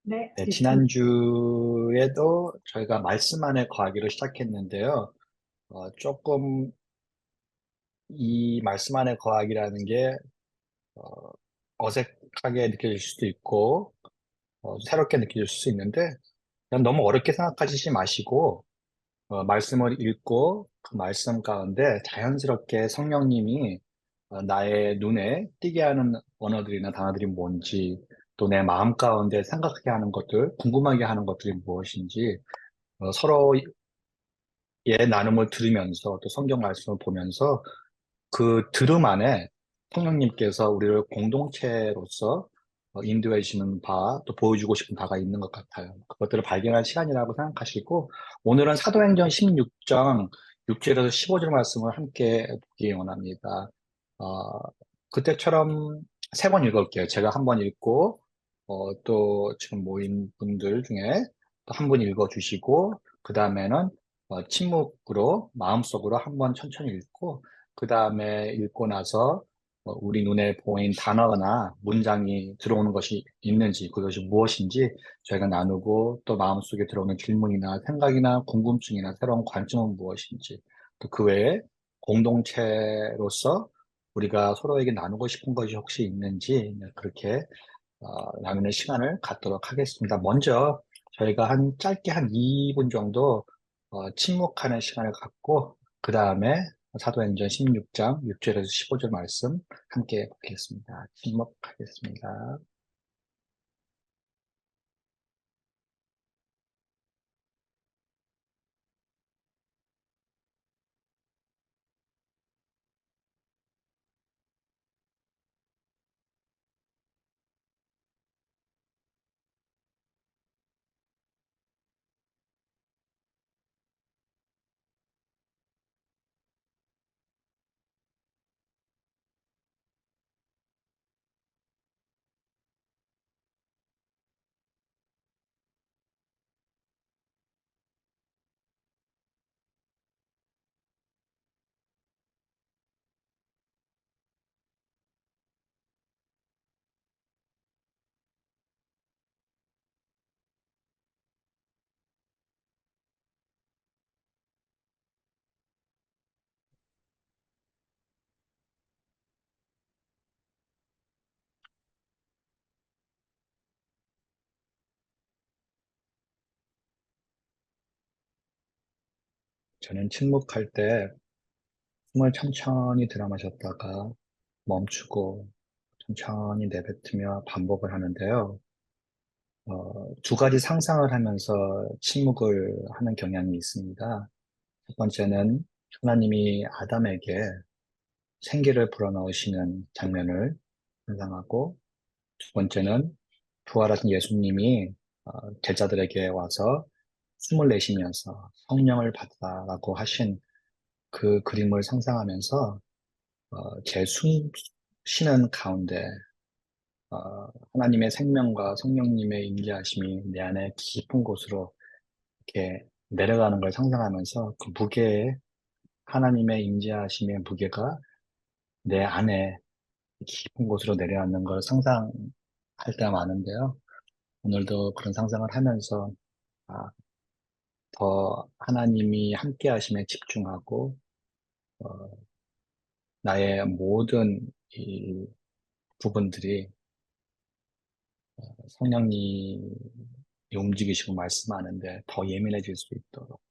네, 네, 있습니다. 지난주에도 저희가 말씀 안에 거하기로 시작했는데요. 조금 이 말씀 안에 거하기라는 게 어, 어색하게 느껴질 수도 있고 새롭게 느껴질 수 있는데 그냥 너무 어렵게 생각하시지 마시고 말씀을 읽고 그 말씀 가운데 자연스럽게 성령님이 나의 눈에 띄게 하는 언어들이나 단어들이 뭔지 또 내 마음 가운데 생각하게 하는 것들, 궁금하게 하는 것들이 무엇인지 서로의 나눔을 들으면서 또 성경 말씀을 보면서 그 들음 안에 성령님께서 우리를 공동체로서 인도해 주시는 바, 또 보여주고 싶은 바가 있는 것 같아요. 그것들을 발견할 시간이라고 생각하시고, 오늘은 사도행전 16장 6절에서 15절 말씀을 함께 보기 원합니다. 어, 그때처럼 세 번 읽을게요. 제가 한 번 읽고, 또 지금 모인 분들 중에 또 한 분 읽어주시고, 그 다음에는 침묵으로, 마음속으로 한 번 천천히 읽고, 그 다음에 읽고 나서 우리 눈에 보인 단어나 문장이 들어오는 것이 있는지, 그것이 무엇인지 저희가 나누고 또 마음속에 들어오는 질문이나 생각이나 궁금증이나 새로운 관점은 무엇인지, 또 그 외에 공동체로서 우리가 서로에게 나누고 싶은 것이 혹시 있는지 그렇게 나누는 시간을 갖도록 하겠습니다. 먼저 저희가 짧게 한 2분 정도 침묵하는 시간을 갖고 그 다음에 사도행전 16장 6절에서 15절 말씀 함께 보겠습니다. 침묵하겠습니다. 저는 침묵할 때 숨을 천천히 들여 마셨다가 멈추고 천천히 내뱉으며 반복을 하는데요. 두 가지 상상을 하면서 침묵을 하는 경향이 있습니다. 첫 번째는 하나님이 아담에게 생기를 불어넣으시는 장면을 상상하고, 두 번째는 부활하신 예수님이 제자들에게 와서 숨을 내쉬면서 성령을 받아라고 하신 그 그림을 상상하면서 제 숨 쉬는 가운데 하나님의 생명과 성령님의 임재하심이 내 안에 깊은 곳으로 이렇게 내려가는 걸 상상하면서 그 무게에 하나님의 임재하심의 무게가 내 안에 깊은 곳으로 내려앉는 걸 상상할 때가 많은데요. 오늘도 그런 상상을 하면서 아, 더 하나님이 함께 하심에 집중하고 어, 나의 모든 이 부분들이 성령님이 움직이시고 말씀하는데 더 예민해질 수 있도록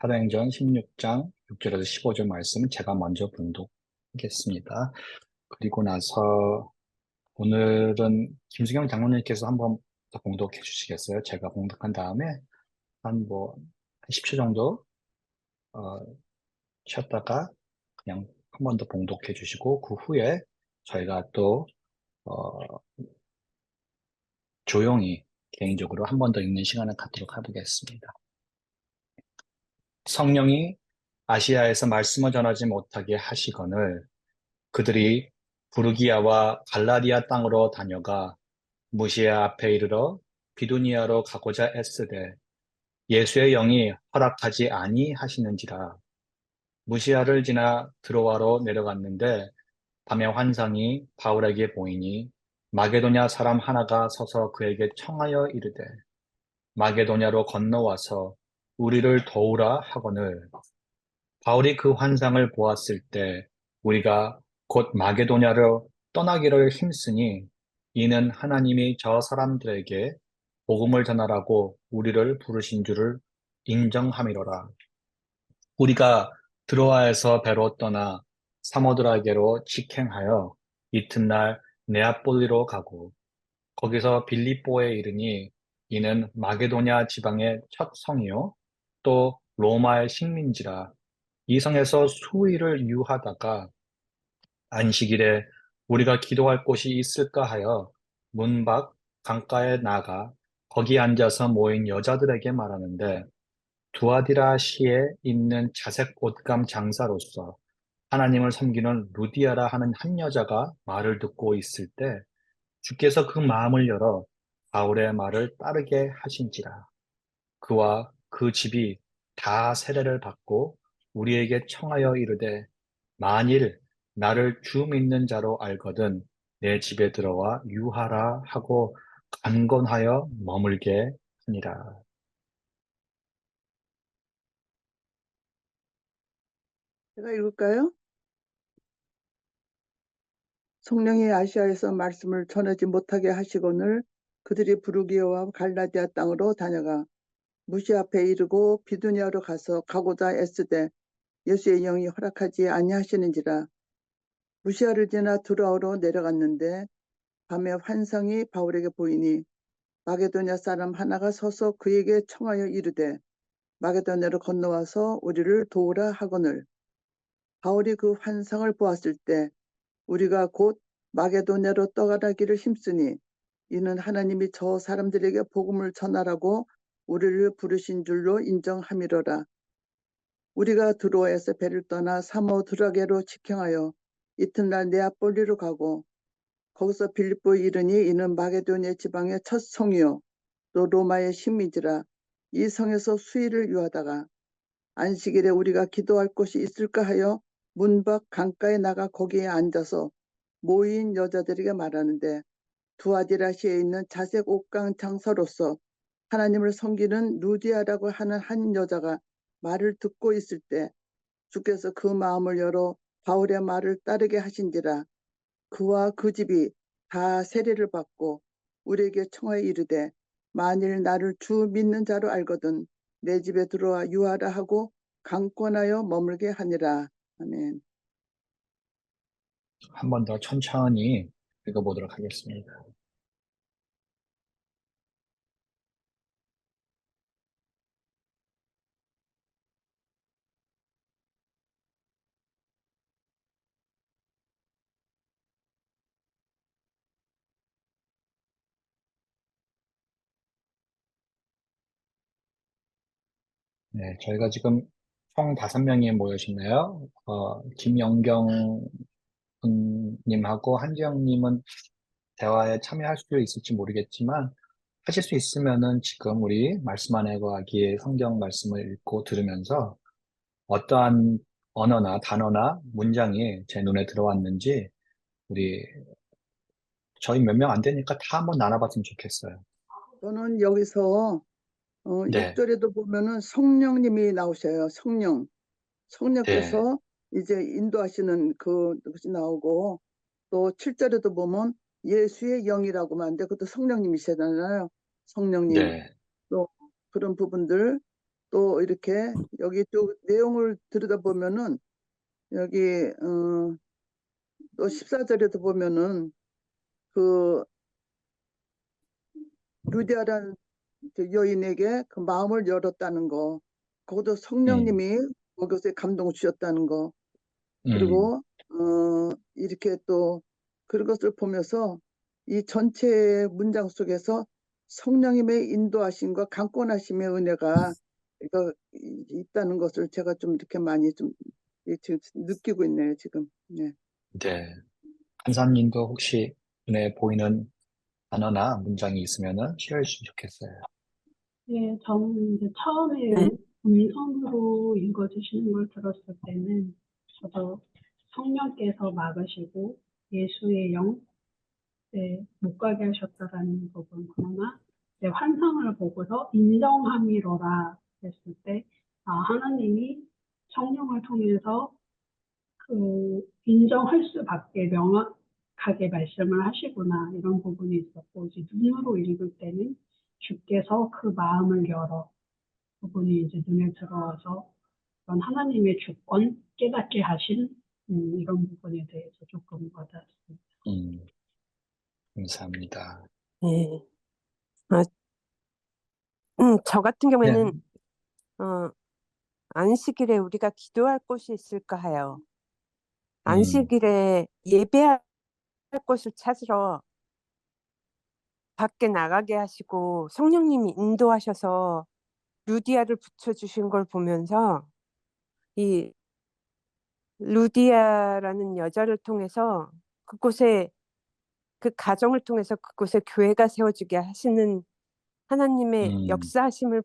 사도행전 16장 6절에서 15절 말씀 제가 먼저 봉독하겠습니다. 그리고 나서 오늘은 김수경 장로님께서 한번 더 봉독해 주시겠어요? 제가 봉독한 다음에 한 10초 정도 어, 쉬었다가 그냥 한 번 더 봉독해 주시고 그 후에 저희가 또 어, 조용히 개인적으로 한 번 더 읽는 시간을 갖도록 해보겠습니다. 성령이 아시아에서 말씀을 전하지 못하게 하시거늘 그들이 부르기아와 갈라디아 땅으로 다녀가 무시아 앞에 이르러 비두니아로 가고자 애쓰되 예수의 영이 허락하지 아니하시는지라. 무시아를 지나 드로아로 내려갔는데 밤에 환상이 바울에게 보이니 마게도냐 사람 하나가 서서 그에게 청하여 이르되 마게도냐로 건너와서 우리를 도우라 하거늘 바울이 그 환상을 보았을 때 우리가 곧 마게도냐로 떠나기를 힘쓰니 이는 하나님이 저 사람들에게 복음을 전하라고 우리를 부르신 줄을 인정함이로라. 우리가 드로아에서 배로 떠나 사모드라게로 직행하여 이튿날 네아폴리로 가고 거기서 빌립보에 이르니 이는 마게도냐 지방의 첫 성이요 또 로마의 식민지라. 이 성에서 수일을 유하다가 안식일에 우리가 기도할 곳이 있을까 하여 문 밖 강가에 나가 거기 앉아서 모인 여자들에게 말하는데 두아디라시에 있는 자색 옷감 장사로서 하나님을 섬기는 루디아라 하는 한 여자가 말을 듣고 있을 때 주께서 그 마음을 열어 바울의 말을 따르게 하신지라. 그와 그 집이 다 세례를 받고 우리에게 청하여 이르되 만일 나를 주 믿는 자로 알거든 내 집에 들어와 유하라 하고 간건하여 머물게 하니라. 제가 읽을까요? 성령이 아시아에서 말씀을 전하지 못하게 하시거늘 그들이 부르기오와 갈라디아 땅으로 다녀가 무시 앞에 이르고 비두니아로 가고자 애쓰되 예수의 영이 허락하지 아니하시는지라. 무시아를 지나 두라오로 내려갔는데 밤에 환상이 바울에게 보이니 마게도냐 사람 하나가 서서 그에게 청하여 이르되 마게도냐로 건너와서 우리를 도우라 하거늘 바울이 그 환상을 보았을 때 우리가 곧 마게도냐로 떠나기를 힘쓰니 이는 하나님이 저 사람들에게 복음을 전하라고 우리를 부르신 줄로 인정함이로라. 우리가 드로아에서 배를 떠나 사모드라게로 직행하여 이튿날 네아폴리로 가고 거기서 빌립보에 이르니 이는 마게도냐 지방의 첫 성이요 또 로마의 식민지라. 이 성에서 수일을 유하다가 안식일에 우리가 기도할 곳이 있을까 하여 문 밖 강가에 나가 거기에 앉아서 모인 여자들에게 말하는데 두아디라시에 있는 자색 옷강 장사로서 하나님을 섬기는 루디아라고 하는 한 여자가 말을 듣고 있을 때 주께서 그 마음을 열어 바울의 말을 따르게 하신지라. 그와 그 집이 다 세례를 받고 우리에게 청하여 이르되 만일 나를 주 믿는 자로 알거든 내 집에 들어와 유하라 하고 강권하여 머물게 하니라. 아멘. 한 번 더 천천히 읽어보도록 하겠습니다. 네, 저희가 지금 총 5명이 모여있네요. 김영경 님하고 한지영님은 대화에 참여할 수 있을지 모르겠지만 하실 수 있으면은 지금 우리 말씀 안에 거하기의 성경 말씀을 읽고 들으면서 어떠한 언어나 단어나 문장이 제 눈에 들어왔는지 우리 저희 몇 명 안 되니까 다 한번 나눠봤으면 좋겠어요. 저는 여기서 네, 6절에도 보면은 성령님이 나오셔요. 성령. 네, 성령께서 이제 인도하시는 그것이 나오고 또 7절에도 보면 예수의 영이라고 하는데 그것도 성령님이시잖아요. 성령님. 네, 또 그런 부분들 또 이렇게 여기 또 내용을 들여다보면은 여기 또 14절에도 보면은 그 루디아라는 그 여인에게 그 마음을 열었다는 거, 그것도 음, 성령님이 그것에 감동을 주셨다는 거, 음, 그리고 이렇게 또 그런 것을 보면서 이 전체 문장 속에서 성령님의 인도하심과 강권하심의 은혜가 이거 있다는 것을 제가 좀 이렇게 많이 좀 지금 느끼고 있네요, 지금. 네. 네. 한사님도 혹시 눈에 보이는 단어나 문장이 있으면은 쉐어해 주시면 좋겠어요. 예, 저는 이제 처음에 음성으로 읽어주시는 걸 들었을 때는 저도 성령께서 막으시고 예수의 영, 때 못 가게 하셨다라는 부분, 그러나 이제 환상을 보고서 인정함이로라 했을 때, 하나님이 성령을 통해서 인정할 수밖에 명확하게 말씀을 하시구나, 이런 부분이 있었고, 이제 눈으로 읽을 때는 주께서 그 마음을 열어 부분이 이제 눈에 들어와서 그런 하나님의 주권 깨닫게 하신 이런 부분에 대해서 조금 와닿았습니다. 감사합니다. 예. 저 같은 네. 경우에는 안식일에 우리가 기도할 곳이 있을까 해요. 안식일에 예배할 곳을 찾으러 밖에 나가게 하시고 성령님이 인도하셔서 루디아를 붙여주신 걸 보면서 이 루디아라는 여자를 통해서 그곳에 그 가정을 통해서 그곳에 교회가 세워지게 하시는 하나님의 역사하심을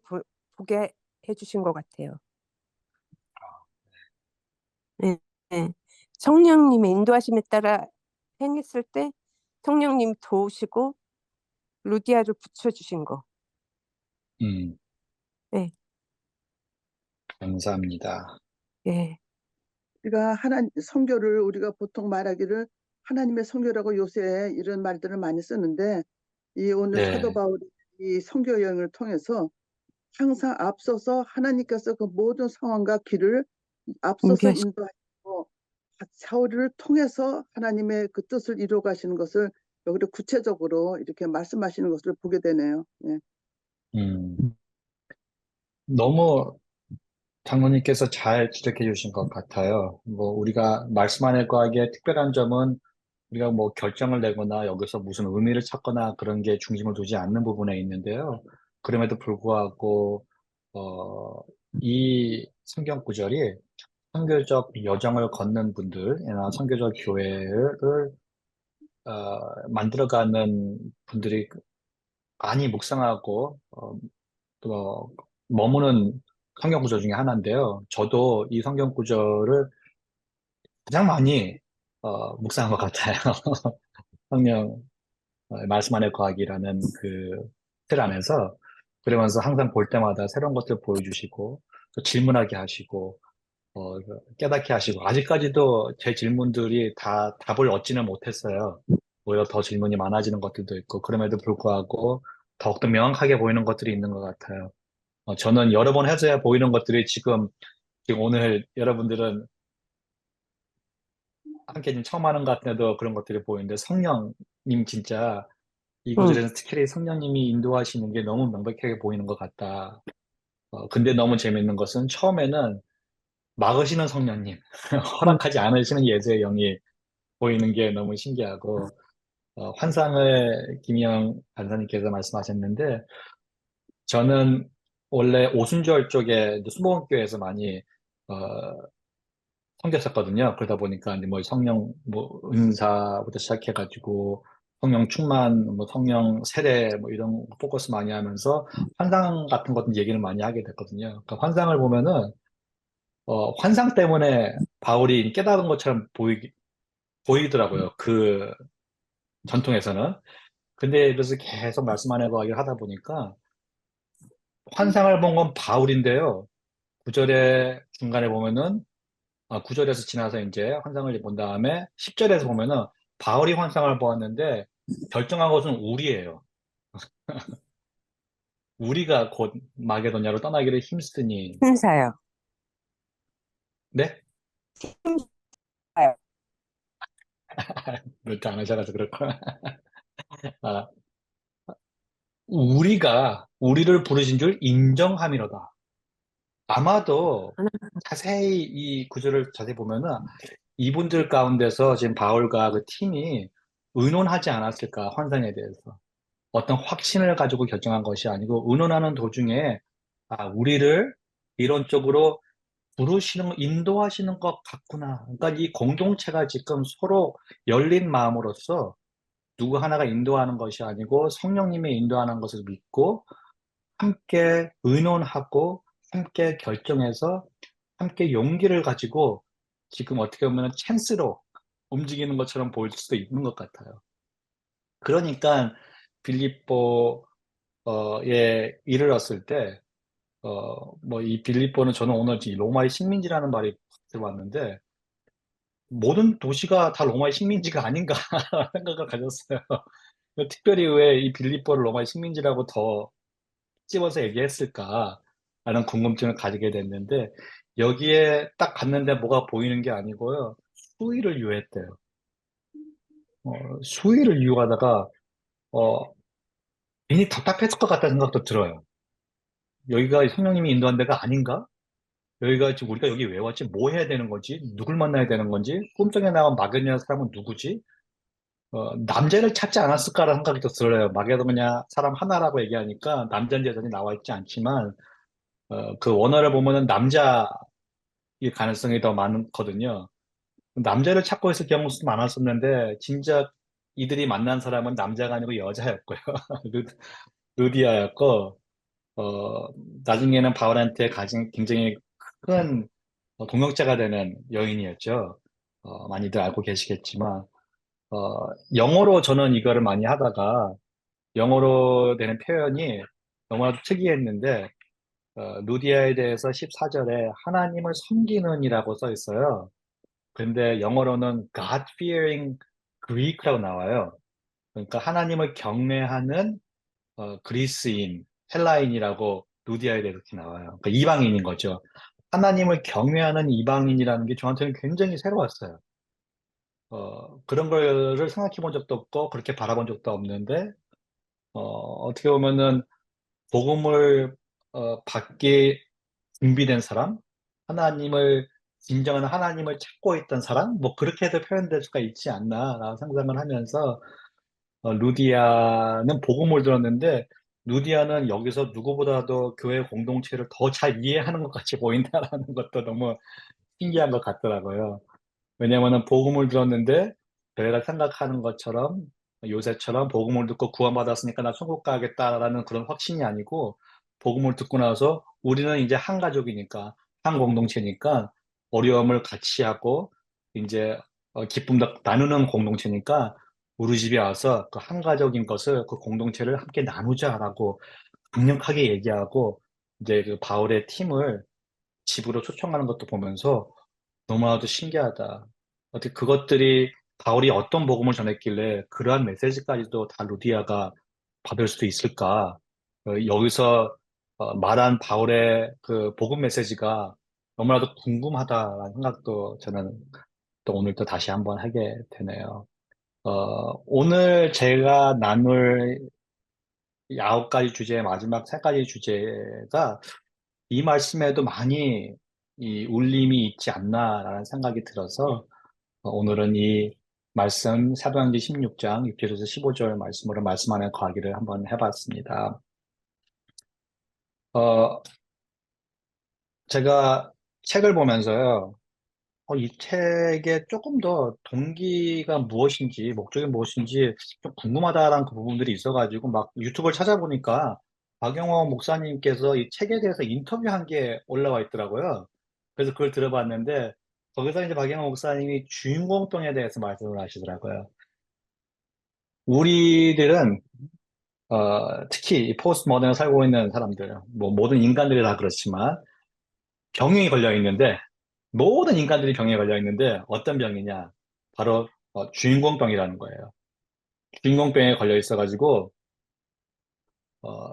보게 해주신 것 같아요. 네, 네. 성령님의 인도하심에 따라 행했을 때 성령님 도우시고 루디아를 붙여주신 거. 네. 감사합니다. 예. 우리가 성교를 우리가 보통 말하기를 하나님의 성교라고 요새 이런 말들을 많이 쓰는데 이 오늘 네. 사도 바울이 이 성교 여행을 통해서 항상 앞서서 하나님께서 그 모든 상황과 길을 앞서서 준비하시- 인도하시고 사울을 통해서 하나님의 그 뜻을 이루어 가시는 것을 여기를 구체적으로 이렇게 말씀하시는 것을 보게 되네요. 예. 너무 장로님께서 잘 지적해 주신 것 같아요. 뭐 우리가 말씀 안에 거하기에 특별한 점은 우리가 뭐 결정을 내거나 여기서 무슨 의미를 찾거나 그런 게 중심을 두지 않는 부분에 있는데요. 그럼에도 불구하고 이 성경 구절이 선교적 여정을 걷는 분들이나 선교적 교회를 만들어가는 분들이 많이 묵상하고 또 머무는 성경 구절 중에 하나인데요. 저도 이 성경 구절을 가장 많이 묵상한 것 같아요. 성령 말씀 안에 거하기라는 그 틀 안에서 그러면서 항상 볼 때마다 새로운 것들 보여주시고 또 질문하게 하시고 깨닫게 하시고 아직까지도 제 질문들이 다 답을 얻지는 못했어요. 오히려 더 질문이 많아지는 것들도 있고 그럼에도 불구하고 더욱더 명확하게 보이는 것들이 있는 것 같아요. 저는 여러 번 해서야 보이는 것들이 지금 오늘 여러분들은 함께 지금 처음 하는 것 같은데도 그런 것들이 보이는데 성령님 진짜 이 구절에서 특히 성령님이 인도하시는 게 너무 명백하게 보이는 것 같다. 근데 너무 재밌는 것은 처음에는 막으시는 성령님, 허락하지 않으시는 예수의 영이 보이는 게 너무 신기하고 환상을 김영 간사님께서 말씀하셨는데 저는 원래 오순절 쪽에 이제 수목원교회에서 많이 어, 섬겼었거든요. 그러다 보니까 이제 뭐 성령 뭐 은사부터 시작해가지고 성령 충만, 뭐 성령 세례 뭐 이런 포커스 많이 하면서 환상 같은 것도 얘기를 많이 하게 됐거든요. 그러니까 환상을 보면은 환상 때문에 바울이 깨달은 것처럼 보이더라고요. 그 전통에서는. 근데 그래서 계속 말씀 안에 거하기를 하다 보니까 환상을 본 건 바울인데요. 구절의 중간에 보면은 9절에서 지나서 이제 환상을 본 다음에 10절에서 보면은 바울이 환상을 보았는데 결정한 것은 우리예요. 우리가 곧 마게도냐로 떠나기를 힘쓰니. 힘사요. 네? 힘사요. 몇 안 하셔가지고 그렇구나. 아, 우리를 부르신 줄 인정함이로다. 아마도 자세히 이 구절을 자세히 보면은 이분들 가운데서 지금 바울과 그 팀이 의논하지 않았을까, 환상에 대해서. 어떤 확신을 가지고 결정한 것이 아니고 의논하는 도중에 우리를 이런 쪽으로 인도하시는 것 같구나. 그러니까 이 공동체가 지금 서로 열린 마음으로써 누구 하나가 인도하는 것이 아니고 성령님이 인도하는 것을 믿고 함께 의논하고 함께 결정해서 함께 용기를 가지고 지금 어떻게 보면 찬스로 움직이는 것처럼 보일 수도 있는 것 같아요. 그러니까 빌립보에 이르렀을 때, 뭐 이 빌립보는 저는 오늘 이 로마의 식민지라는 말이 들어왔는데, 모든 도시가 다 로마의 식민지가 아닌가 생각을 가졌어요. 특별히 왜 이 빌립보를 로마의 식민지라고 더 집어서 얘기했을까라는 궁금증을 가지게 됐는데, 여기에 딱 갔는데 뭐가 보이는 게 아니고요. 수위를 유했대요. 수위를 이용하다가 어, 괜히 답답했을 것 같다는 생각도 들어요. 여기가 성령님이 인도한 데가 아닌가? 여기가 지금 우리가 여기 왜 왔지? 뭐 해야 되는 거지? 누굴 만나야 되는 건지? 꿈속에 나온 마게도냐 사람은 누구지? 남자를 찾지 않았을까라는 생각이 또 들어요. 마게도냐 사람 하나라고 얘기하니까 남자인 여전히 나와 있지 않지만 그 원어를 보면은 남자일 가능성이 더 많거든요. 남자를 찾고 있을 경우도 많았었는데 진짜 이들이 만난 사람은 남자가 아니고 여자였고요. 루디아였고 어, 나중에는 바울한테 가진 굉장히 큰 동역자가 되는 여인이었죠. 많이들 알고 계시겠지만, 영어로 저는 이거를 많이 하다가, 영어로 되는 표현이 너무나도 특이했는데, 루디아에 대해서 14절에 하나님을 섬기는이라고 써 있어요. 근데 영어로는 God-fearing Greek라고 나와요. 그러니까 하나님을 경외하는 그리스인, 헬라인이라고 루디아에 대해서 이렇게 나와요. 그러니까 이방인인 거죠. 하나님을 경외하는 이방인이라는 게 저한테는 굉장히 새로웠어요. 그런 거를 생각해 본 적도 없고, 그렇게 바라본 적도 없는데, 어떻게 보면은, 복음을, 받기 준비된 사람? 하나님을, 진정한 하나님을 찾고 있던 사람? 뭐, 그렇게 해도 표현될 수가 있지 않나라는 상상을 하면서, 루디아는 복음을 들었는데, 루디아는 여기서 누구보다도 교회 공동체를 더 잘 이해하는 것 같이 보인다라는 것도 너무 신기한 것 같더라고요. 왜냐면은 복음을 들었는데, 저희가 생각하는 것처럼, 요새처럼 복음을 듣고 구원받았으니까 나 천국 가겠다라는 그런 확신이 아니고, 복음을 듣고 나서 우리는 이제 한 가족이니까, 한 공동체니까, 어려움을 같이 하고, 이제 기쁨도 나누는 공동체니까, 우리 집에 와서 그 한 가족인 것을 그 공동체를 함께 나누자라고 강력하게 얘기하고 이제 그 바울의 팀을 집으로 초청하는 것도 보면서 너무나도 신기하다. 어떻게 그것들이 바울이 어떤 복음을 전했길래 그러한 메시지까지도 다 루디아가 받을 수도 있을까? 여기서 말한 바울의 그 복음 메시지가 너무나도 궁금하다라는 생각도 저는 또 오늘 또 다시 한번 하게 되네요. 오늘 제가 나눌 이 9가지 주제의 마지막 3가지 주제가 이 말씀에도 많이 이 울림이 있지 않나라는 생각이 들어서 오늘은 이 말씀 사도행전 16장 6절에서 15절 말씀으로 말씀 안에 거하기를 한번 해봤습니다. 어, 제가 책을 보면서요. 이 책에 조금 더 동기가 무엇인지, 목적이 무엇인지 좀 궁금하다라는 그 부분들이 있어가지고 막 유튜브를 찾아보니까 박영호 목사님께서 이 책에 대해서 인터뷰한 게 올라와 있더라고요. 그래서 그걸 들어봤는데 거기서 이제 박영호 목사님이 주인공병에 대해서 말씀을 하시더라고요. 우리들은 특히 이 포스트 모던에 살고 있는 사람들, 뭐 모든 인간들이 다 그렇지만 병이 걸려 있는데 모든 인간들이 병에 걸려 있는데 어떤 병이냐? 바로 주인공병이라는 거예요. 주인공병에 걸려 있어가지고 어,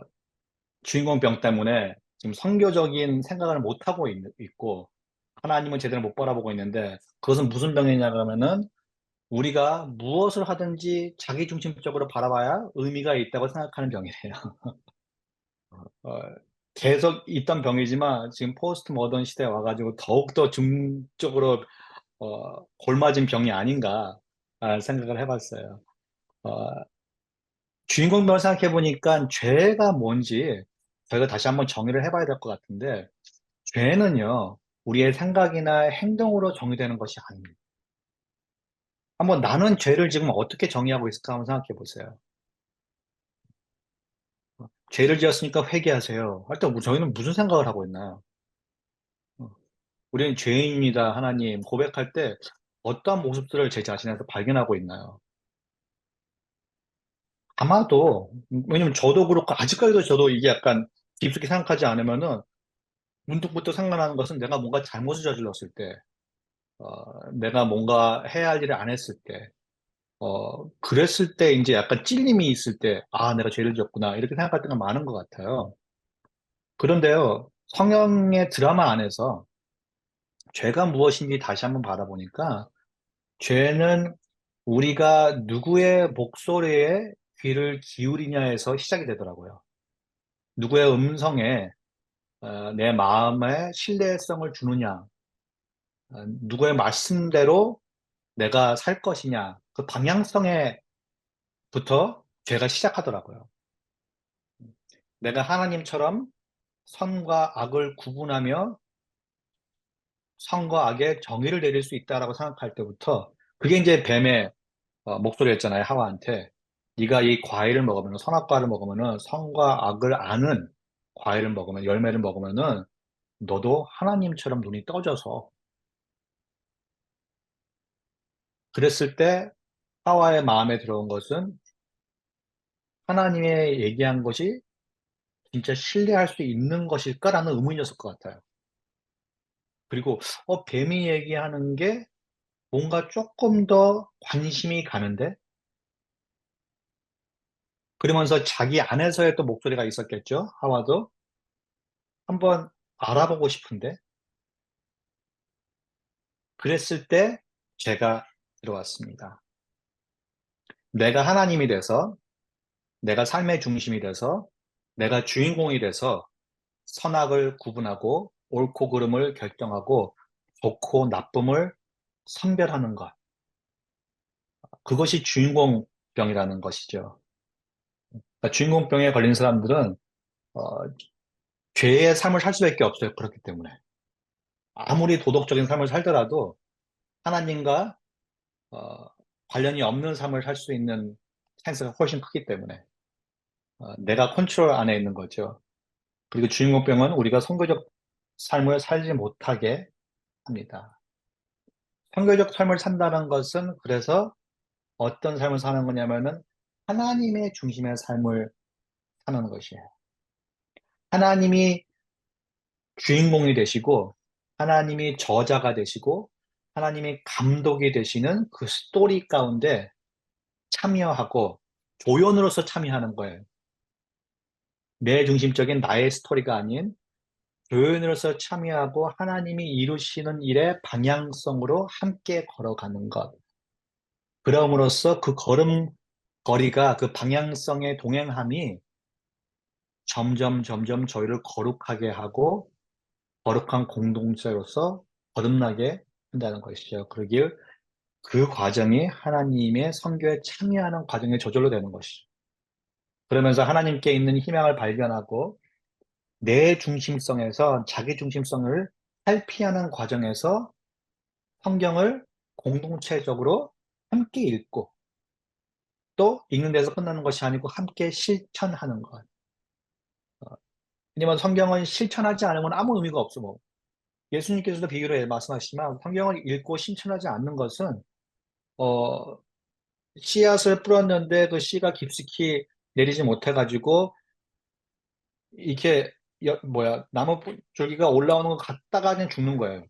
주인공병 때문에 지금 선교적인 생각을 못 하고 있고 하나님은 제대로 못 바라보고 있는데 그것은 무슨 병이냐 그러면은 우리가 무엇을 하든지 자기중심적으로 바라봐야 의미가 있다고 생각하는 병이래요. 어, 계속 있던 병이지만 지금 포스트 모던 시대에 와가지고 더욱더 중적으로 골맞은 병이 아닌가 생각을 해봤어요. 어, 주인공병을 생각해 보니까 죄가 뭔지 저희가 다시 한번 정의를 해봐야 될 것 같은데 죄는요 우리의 생각이나 행동으로 정의되는 것이 아닙니다. 한번 나는 죄를 지금 어떻게 정의하고 있을까 한번 생각해 보세요. 죄를 지었으니까 회개하세요. 하여튼 저희는 무슨 생각을 하고 있나요? 어, 우리는 죄인입니다. 하나님 고백할 때 어떠한 모습들을 제 자신에서 발견하고 있나요? 아마도, 왜냐면 저도 그렇고, 아직까지도 저도 이게 약간 깊숙이 생각하지 않으면은, 문득문득 생각나는 것은 내가 뭔가 잘못을 저질렀을 때, 내가 뭔가 해야 할 일을 안 했을 때, 그랬을 때 이제 약간 찔림이 있을 때, 아, 내가 죄를 지었구나. 이렇게 생각할 때가 많은 것 같아요. 그런데요, 성경의 드라마 안에서 죄가 무엇인지 다시 한번 받아보니까, 죄는 우리가 누구의 목소리에 귀를 기울이냐에서 시작이 되더라고요. 누구의 음성에 내 마음에 신뢰성을 주느냐, 누구의 말씀대로 내가 살 것이냐, 그 방향성에부터 죄가 시작하더라고요. 내가 하나님처럼 선과 악을 구분하며 선과 악의 정의를 내릴 수 있다라고 생각할 때부터 그게 이제 뱀의 목소리였잖아요, 하와한테. 네가 이 과일을 먹으면 선악과를 먹으면은 선과 악을 아는 과일을 먹으면 열매를 먹으면은 너도 하나님처럼 눈이 떠져서 그랬을 때 하와의 마음에 들어온 것은 하나님의 얘기한 것이 진짜 신뢰할 수 있는 것일까라는 의문이었을 것 같아요. 그리고 뱀이 얘기하는 게 뭔가 조금 더 관심이 가는데 그러면서 자기 안에서의 또 목소리가 있었겠죠. 하와도 한번 알아보고 싶은데 그랬을 때 죄가 들어왔습니다. 내가 하나님이 돼서 내가 삶의 중심이 돼서 내가 주인공이 돼서 선악을 구분하고 옳고 그름을 결정하고 좋고 나쁨을 선별하는 것. 그것이 주인공병이라는 것이죠. 그러니까 주인공병에 걸린 사람들은 어, 죄의 삶을 살 수밖에 없어요. 그렇기 때문에. 아무리 도덕적인 삶을 살더라도 하나님과 어, 관련이 없는 삶을 살 수 있는 찬스가 훨씬 크기 때문에 내가 컨트롤 안에 있는 거죠. 그리고 주인공병은 우리가 선교적 삶을 살지 못하게 합니다. 선교적 삶을 산다는 것은 그래서 어떤 삶을 사는 거냐면은 하나님의 중심의 삶을 사는 것이에요. 하나님이 주인공이 되시고 하나님이 저자가 되시고 하나님이 감독이 되시는 그 스토리 가운데 참여하고 조연으로서 참여하는 거예요. 내 중심적인 나의 스토리가 아닌 조연으로서 참여하고 하나님이 이루시는 일의 방향성으로 함께 걸어가는 것. 그럼으로써 그 걸음걸이가 그 방향성의 동행함이 점점 저희를 거룩하게 하고 거룩한 공동체로서 거듭나게 한다는 것이죠. 그러길 그 과정이 하나님의 선교에 참여하는 과정의 저절로 되는 것이죠. 그러면서 하나님께 있는 희망을 발견하고 내 중심성에서 자기 중심성을 탈피하는 과정에서 성경을 공동체적으로 함께 읽고 또 읽는 데서 끝나는 것이 아니고 함께 실천하는 것. 왜냐면 성경은 실천하지 않으면 아무 의미가 없어. 뭐. 예수님께서도 비유로 말씀하시지만 성경을 읽고 실천하지 않는 것은 어, 씨앗을 뿌렸는데 그 씨가 깊숙이 내리지 못해가지고 이렇게 나무 줄기가 올라오는 것 같다가 그냥 죽는 거예요.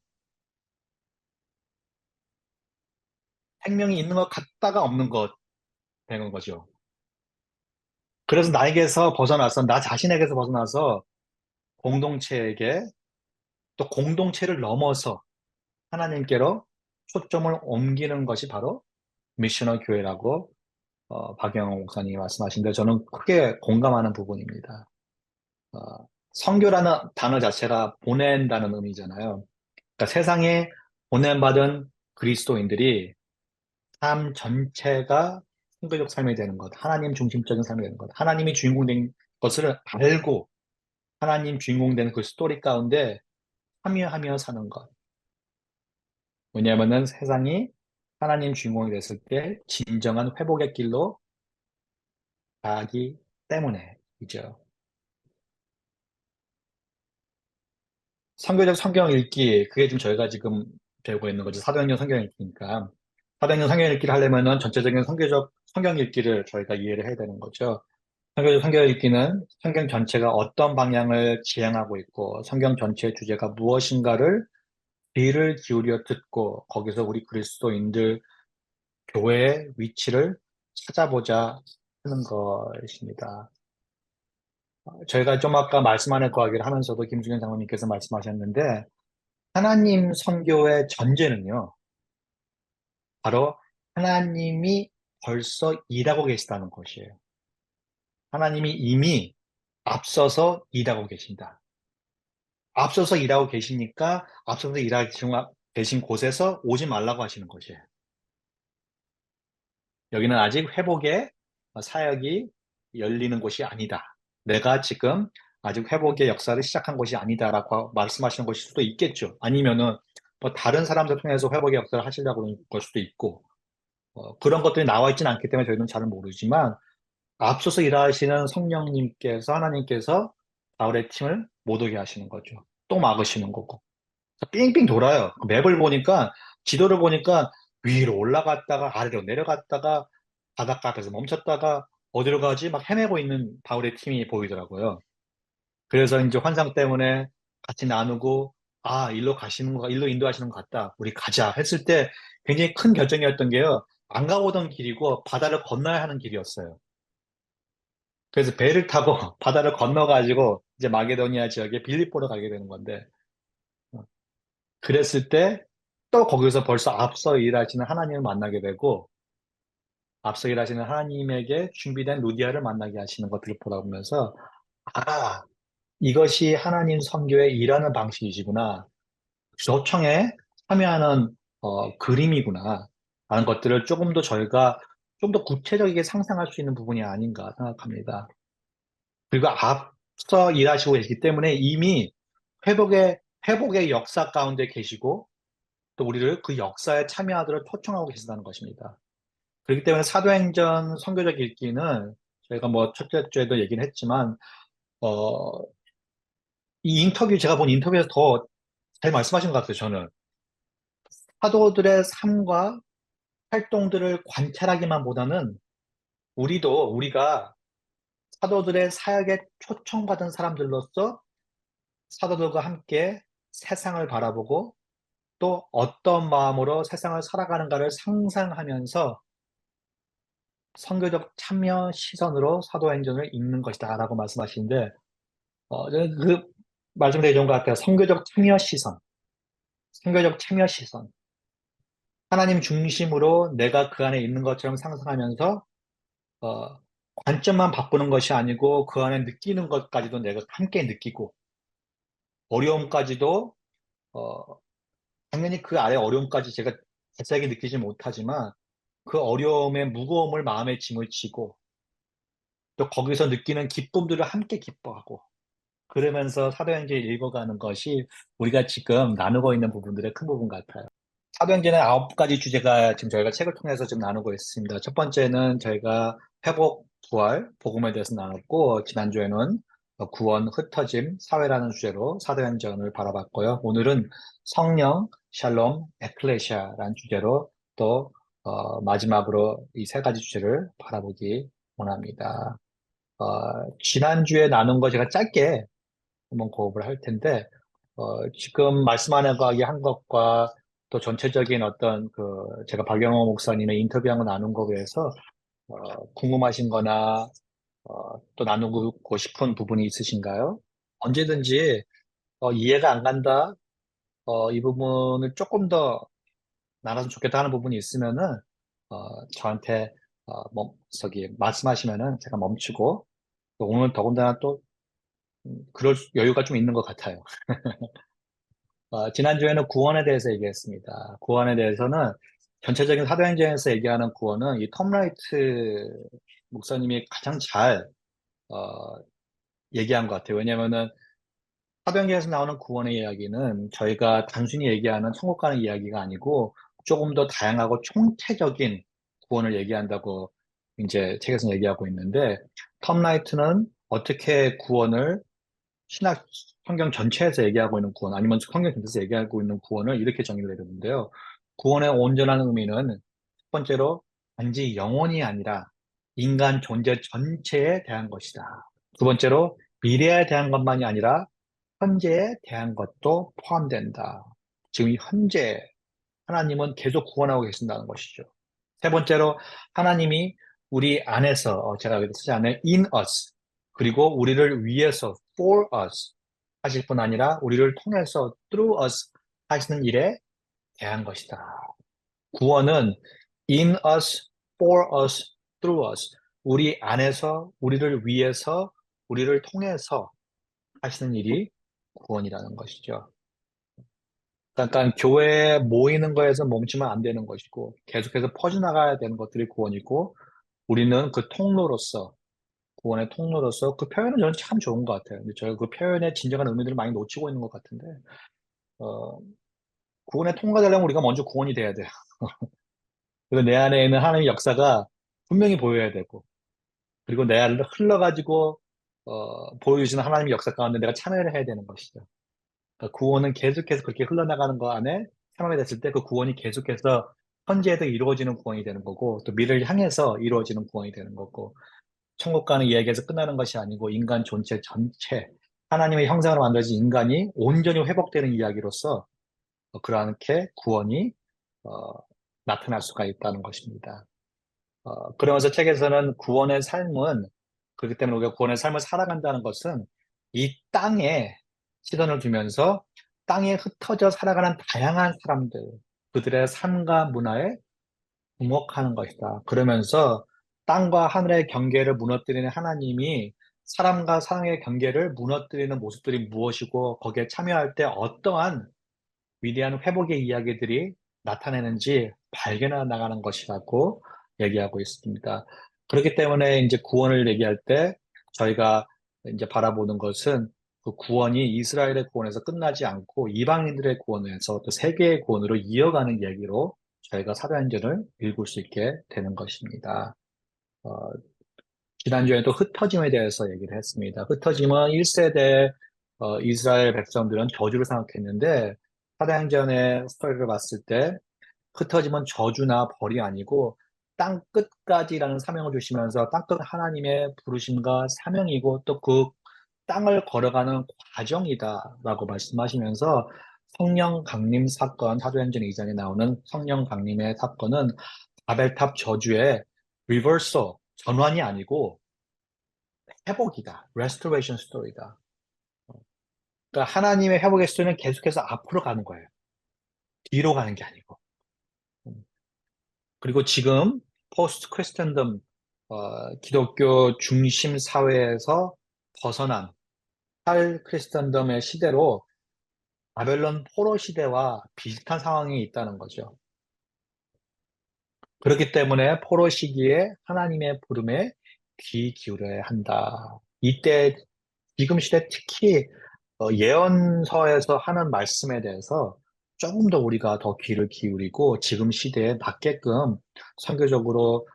생명이 있는 것 같다가 없는 것 되는 거죠. 그래서 나에게서 벗어나서 나 자신에게서 벗어나서 공동체에게 또 공동체를 넘어서 하나님께로 초점을 옮기는 것이 바로 미셔널 교회라고 박영호 목사님이 말씀하신데 저는 크게 공감하는 부분입니다. 어, 선교라는 단어 자체가 보낸다는 의미잖아요. 그러니까 세상에 보냄받은 그리스도인들이 삶 전체가 선교적 삶이 되는 것, 하나님 중심적인 삶이 되는 것, 하나님이 주인공 된 것을 알고 하나님 주인공 되는 그 스토리 가운데 참여하며 사는 것. 왜냐하면은 세상이 하나님 주인공이 됐을 때 진정한 회복의 길로 가기 때문에이죠. 선교적 성경 읽기, 그게 지금 저희가 지금 배우고 있는 거죠. 사도행전 성경 읽기니까. 사도행전 성경 읽기를 하려면은 전체적인 성경적 성경 읽기를 저희가 이해를 해야 되는 거죠. 성경적 성경 읽기는 성경 전체가 어떤 방향을 지향하고 있고 성경 전체의 주제가 무엇인가를 귀를 기울여 듣고 거기서 우리 그리스도인들 교회의 위치를 찾아보자 하는 것입니다. 저희가 좀 아까 말씀 안에 거하기를 하면서도 김중현 장로님께서 말씀하셨는데 하나님 선교의 전제는요. 바로 하나님이 벌써 일하고 계시다는 것이에요. 하나님이 이미 앞서서 일하고 계신다. 앞서서 일하고 계시니까 앞서서 일하고 계신 곳에서 오지 말라고 하시는 것이에요. 여기는 아직 회복의 사역이 열리는 곳이 아니다. 내가 지금 아직 회복의 역사를 시작한 곳이 아니다라고 말씀하시는 것일 수도 있겠죠. 아니면은 뭐 다른 사람들 통해서 회복의 역사를 하시려고 그러는 걸 수도 있고 그런 것들이 나와 있지는 않기 때문에 저희는 잘 모르지만 앞서서 일하시는 성령님께서 하나님께서 바울의 팀을 못 오게 하시는 거죠. 또 막으시는 거고. 삥삥 돌아요. 맵을 보니까 지도를 보니까 위로 올라갔다가 아래로 내려갔다가 바닷가 앞에서 멈췄다가 어디로 가지 막 헤매고 있는 바울의 팀이 보이더라고요. 그래서 이제 환상 때문에 같이 나누고 아 일로 가시는 거 일로 인도하시는 것 같다. 우리 가자 했을 때 굉장히 큰 결정이었던 게요. 안 가보던 길이고 바다를 건너야 하는 길이었어요. 그래서 배를 타고 바다를 건너가지고 이제 마게도니아 지역에 빌립보로 가게 되는 건데 그랬을 때 또 거기서 벌써 앞서 일하시는 하나님을 만나게 되고 앞서 일하시는 하나님에게 준비된 루디아를 만나게 하시는 것들을 보다 보면서 아 이것이 하나님 선교의 일하는 방식이시구나. 요청에 참여하는 그림이구나 라는 것들을 조금 더 저희가 좀 더 구체적이게 상상할 수 있는 부분이 아닌가 생각합니다. 그리고 앞서 일하시고 계시기 때문에 이미 회복의 역사 가운데 계시고 또 우리를 그 역사에 참여하도록 초청하고 계시다는 것입니다. 그렇기 때문에 사도행전 선교적 읽기는 저희가 뭐 첫째 주에도 얘기는 했지만 어, 이 인터뷰 제가 본 인터뷰에서 더 잘 말씀하신 것 같아요. 저는 사도들의 삶과 활동들을 관찰하기만 보다는 우리가 사도들의 사역에 초청받은 사람들로서 사도들과 함께 세상을 바라보고 또 어떤 마음으로 세상을 살아가는가를 상상하면서 선교적 참여 시선으로 사도행전을 읽는 것이다라고 말씀하시는데 저는 그 말씀 되게 좋은 것 같아요. 선교적 참여 시선, 선교적 참여 시선. 하나님 중심으로 내가 그 안에 있는 것처럼 상상하면서 어, 관점만 바꾸는 것이 아니고 그 안에 느끼는 것까지도 내가 함께 느끼고 어려움까지도 어, 당연히 그 아래 어려움까지 제가 자세하게 느끼지 못하지만 그 어려움의 무거움을 마음에 짐을 지고 또 거기서 느끼는 기쁨들을 함께 기뻐하고 그러면서 사도행전을 읽어가는 것이 우리가 지금 나누고 있는 부분들의 큰 부분 같아요. 사도행전의 9가지 주제가 지금 저희가 책을 통해서 지금 나누고 있습니다. 첫 번째는 저희가 회복, 부활, 복음에 대해서 나눴고 지난주에는 구원, 흩어짐, 사회라는 주제로 사도행전을 바라봤고요. 오늘은 성령, 샬롬, 에클레시아라는 주제로 또 마지막으로 이 세 가지 주제를 바라보기 원합니다. 지난주에 나눈 거 제가 짧게 한번 고업을 할 텐데, 지금 말씀 안에 거하게 한 것과 또 전체적인 어떤 제가 박영호 목사님의 인터뷰한 거 나눈 거에 대해서, 궁금하신 거나, 또 나누고 싶은 부분이 있으신가요? 언제든지, 이해가 안 간다, 이 부분을 조금 더 나눠서 좋겠다 하는 부분이 있으면은, 저한테, 말씀하시면은 제가 멈추고, 또 오늘 더군다나 또 그럴 여유가 좀 있는 것 같아요. 지난주에는 구원에 대해서 얘기했습니다. 구원에 대해서는 전체적인 사도행전에서 얘기하는 구원은 이 톰 라이트 목사님이 가장 잘 어, 얘기한 것 같아요. 왜냐면은 사도행전에서 나오는 구원의 이야기는 저희가 단순히 얘기하는 천국 가는 이야기가 아니고 조금 더 다양하고 총체적인 구원을 얘기한다고 이제 책에서 얘기하고 있는데 톰 라이트는 어떻게 구원을 신학 성경 전체에서 얘기하고 있는 구원 아니면 성경 전체에서 얘기하고 있는 구원을 이렇게 정의를 내렸는데요. 구원의 온전한 의미는 번째로 단지 영혼이 아니라 인간 존재 전체에 대한 것이다. 두 번째로 미래에 대한 것만이 아니라 현재에 대한 것도 포함된다. 지금 이 현재 하나님은 계속 구원하고 계신다는 것이죠. 세 번째로 하나님이 우리 안에서 제가 여기 쓰지 않은 in us 그리고 우리를 위해서 for us 하실 뿐 아니라 우리를 통해서 through us 하시는 일에 대한 것이다. 구원은 in us, for us, through us 우리 안에서 우리를 위해서 우리를 통해서 하시는 일이 구원이라는 것이죠. 잠깐 교회에 모이는 거에서 멈추면 안 되는 것이고 계속해서 퍼져나가야 되는 것들이 구원이고 우리는 그 통로로서 구원의 통로로서 그 표현은 저는 참 좋은 것 같아요. 근데 저희가 그 표현의 진정한 의미들을 많이 놓치고 있는 것 같은데 어, 구원의 통로가 되려면 우리가 먼저 구원이 돼야 돼요. 그래서 내 안에 있는 하나님의 역사가 분명히 보여야 되고 그리고 내 안을 흘러가지고 보여주시는 하나님의 역사 가운데 내가 참여를 해야 되는 것이죠. 그러니까 구원은 계속해서 그렇게 흘러나가는 거 안에 참여가 됐을 때 그 구원이 계속해서 현재에도 이루어지는 구원이 되는 거고 또 미래를 향해서 이루어지는 구원이 되는 거고 천국 가는 이야기에서 끝나는 것이 아니고 인간 존재 전체 하나님의 형상으로 만들어진 인간이 온전히 회복되는 이야기로서 그렇게 구원이 어, 나타날 수가 있다는 것입니다. 그러면서 책에서는 구원의 삶은 그렇기 때문에 우리가 구원의 삶을 살아간다는 것은 이 땅에 시선을 두면서 땅에 흩어져 살아가는 다양한 사람들, 그들의 삶과 문화에 주목하는 것이다. 그러면서 땅과 하늘의 경계를 무너뜨리는 하나님이 사람과 사람의 경계를 무너뜨리는 모습들이 무엇이고 거기에 참여할 때 어떠한 위대한 회복의 이야기들이 나타내는지 발견해 나가는 것이라고 얘기하고 있습니다. 그렇기 때문에 이제 구원을 얘기할 때 저희가 이제 바라보는 것은 그 구원이 이스라엘의 구원에서 끝나지 않고 이방인들의 구원에서 또 세계의 구원으로 이어가는 얘기로 저희가 사도행전을 읽을 수 있게 되는 것입니다. 어, 지난주에도 흩어짐에 대해서 얘기를 했습니다. 흩어짐은 1세대 이스라엘 백성들은 저주를 생각했는데 사도행전의 스토리를 봤을 때 흩어짐은 저주나 벌이 아니고 땅 끝까지라는 사명을 주시면서 땅 끝 하나님의 부르심과 사명이고 또 그 땅을 걸어가는 과정이다라고 말씀하시면서 성령 강림 사건, 사도행전 2장에 나오는 성령 강림의 사건은 바벨탑 저주의 리버설, 전환이 아니고 회복이다. restoration story다. 그러니까 하나님의 회복의 스토리는 계속해서 앞으로 가는 거예요. 뒤로 가는 게 아니고. 그리고 지금 포스트 크리스천덤 기독교 중심 사회에서 벗어난 탈 크리스천덤의 시대로 바벨론 포로 시대와 비슷한 상황이 있다는 거죠. 그렇기 때문에 포로 시기에 하나님의 부름에 귀 기울여야 한다. 이때 지금 시대 특히 예언서에서 하는 말씀에 대해서 조금 더 우리가 더 귀를 기울이고 지금 시대에 맞게끔 선교적으로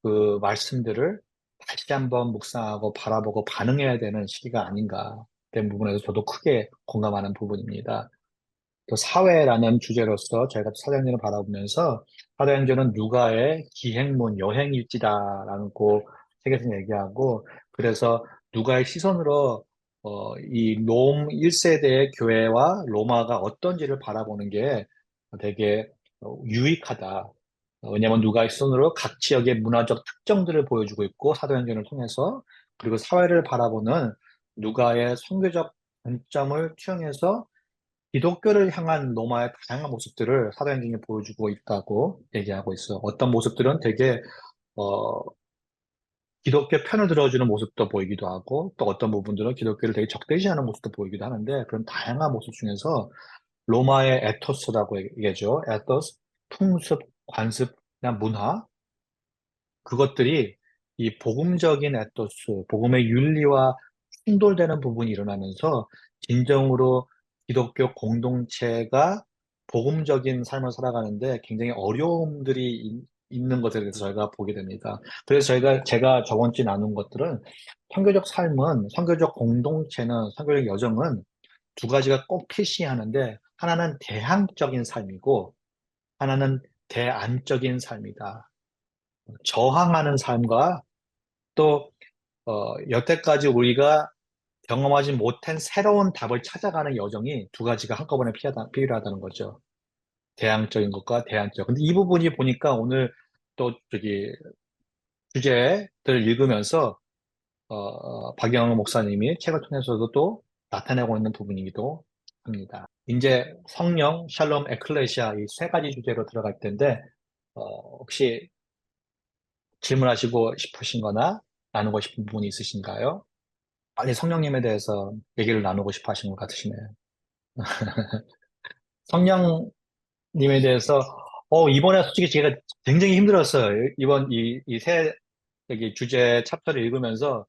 그 말씀들을 다시 한번 묵상하고 바라보고 반응해야 되는 시기가 아닌가 된 부분에서 저도 크게 공감하는 부분입니다. 또 사회라는 주제로서 저희가 사도행전을 바라보면서 사도행전은 누가의 기행문 여행일지다라고 책에서 얘기하고 그래서 누가의 시선으로 이 롬 1세대의 교회와 로마가 어떤지를 바라보는 게 되게 유익하다. 왜냐하면 누가의 시선으로 각 지역의 문화적 특정들을 보여주고 있고 사도행전을 통해서 그리고 사회를 바라보는 누가의 선교적 관점을 투영해서 기독교를 향한 로마의 다양한 모습들을 사도행전이 보여주고 있다고 얘기하고 있어요. 어떤 모습들은 되게 어, 기독교 편을 들어주는 모습도 보이기도 하고 또 어떤 부분들은 기독교를 되게 적대시하는 모습도 보이기도 하는데 그런 다양한 모습 중에서 로마의 에토스라고 얘기하죠. 에토스, 풍습, 관습, 그냥 문화 그것들이 이 복음적인 에토스, 복음의 윤리와 충돌되는 부분이 일어나면서 진정으로 기독교 공동체가 복음적인 삶을 살아가는데 굉장히 어려움들이 있는 것에 대해서 저희가 보게 됩니다. 그래서 제가 저번 주에 나눈 것들은 선교적 삶은, 선교적 공동체는, 선교적 여정은 두 가지가 꼭 필시하는데 하나는 대항적인 삶이고 하나는 대안적인 삶이다. 저항하는 삶과 또 여태까지 우리가 경험하지 못한 새로운 답을 찾아가는 여정이 두 가지가 한꺼번에 필요하다는 거죠. 대항적인 것과 대안적. 근데 이 부분이 보니까 오늘 또 저기 주제들을 읽으면서 박영호 목사님이 책을 통해서도 또 나타내고 있는 부분이기도 합니다. 이제 성령, 샬롬, 에클레시아 이 세 가지 주제로 들어갈 텐데 혹시 질문하시고 싶으신 거나 나누고 싶은 부분이 있으신가요? 빨리 성령님에 대해서 얘기를 나누고 싶어 하시는 것 같으시네요. 성령님에 대해서 이번에 솔직히 제가 굉장히 힘들었어요. 이번 이세 여기 주제 챕터를 읽으면서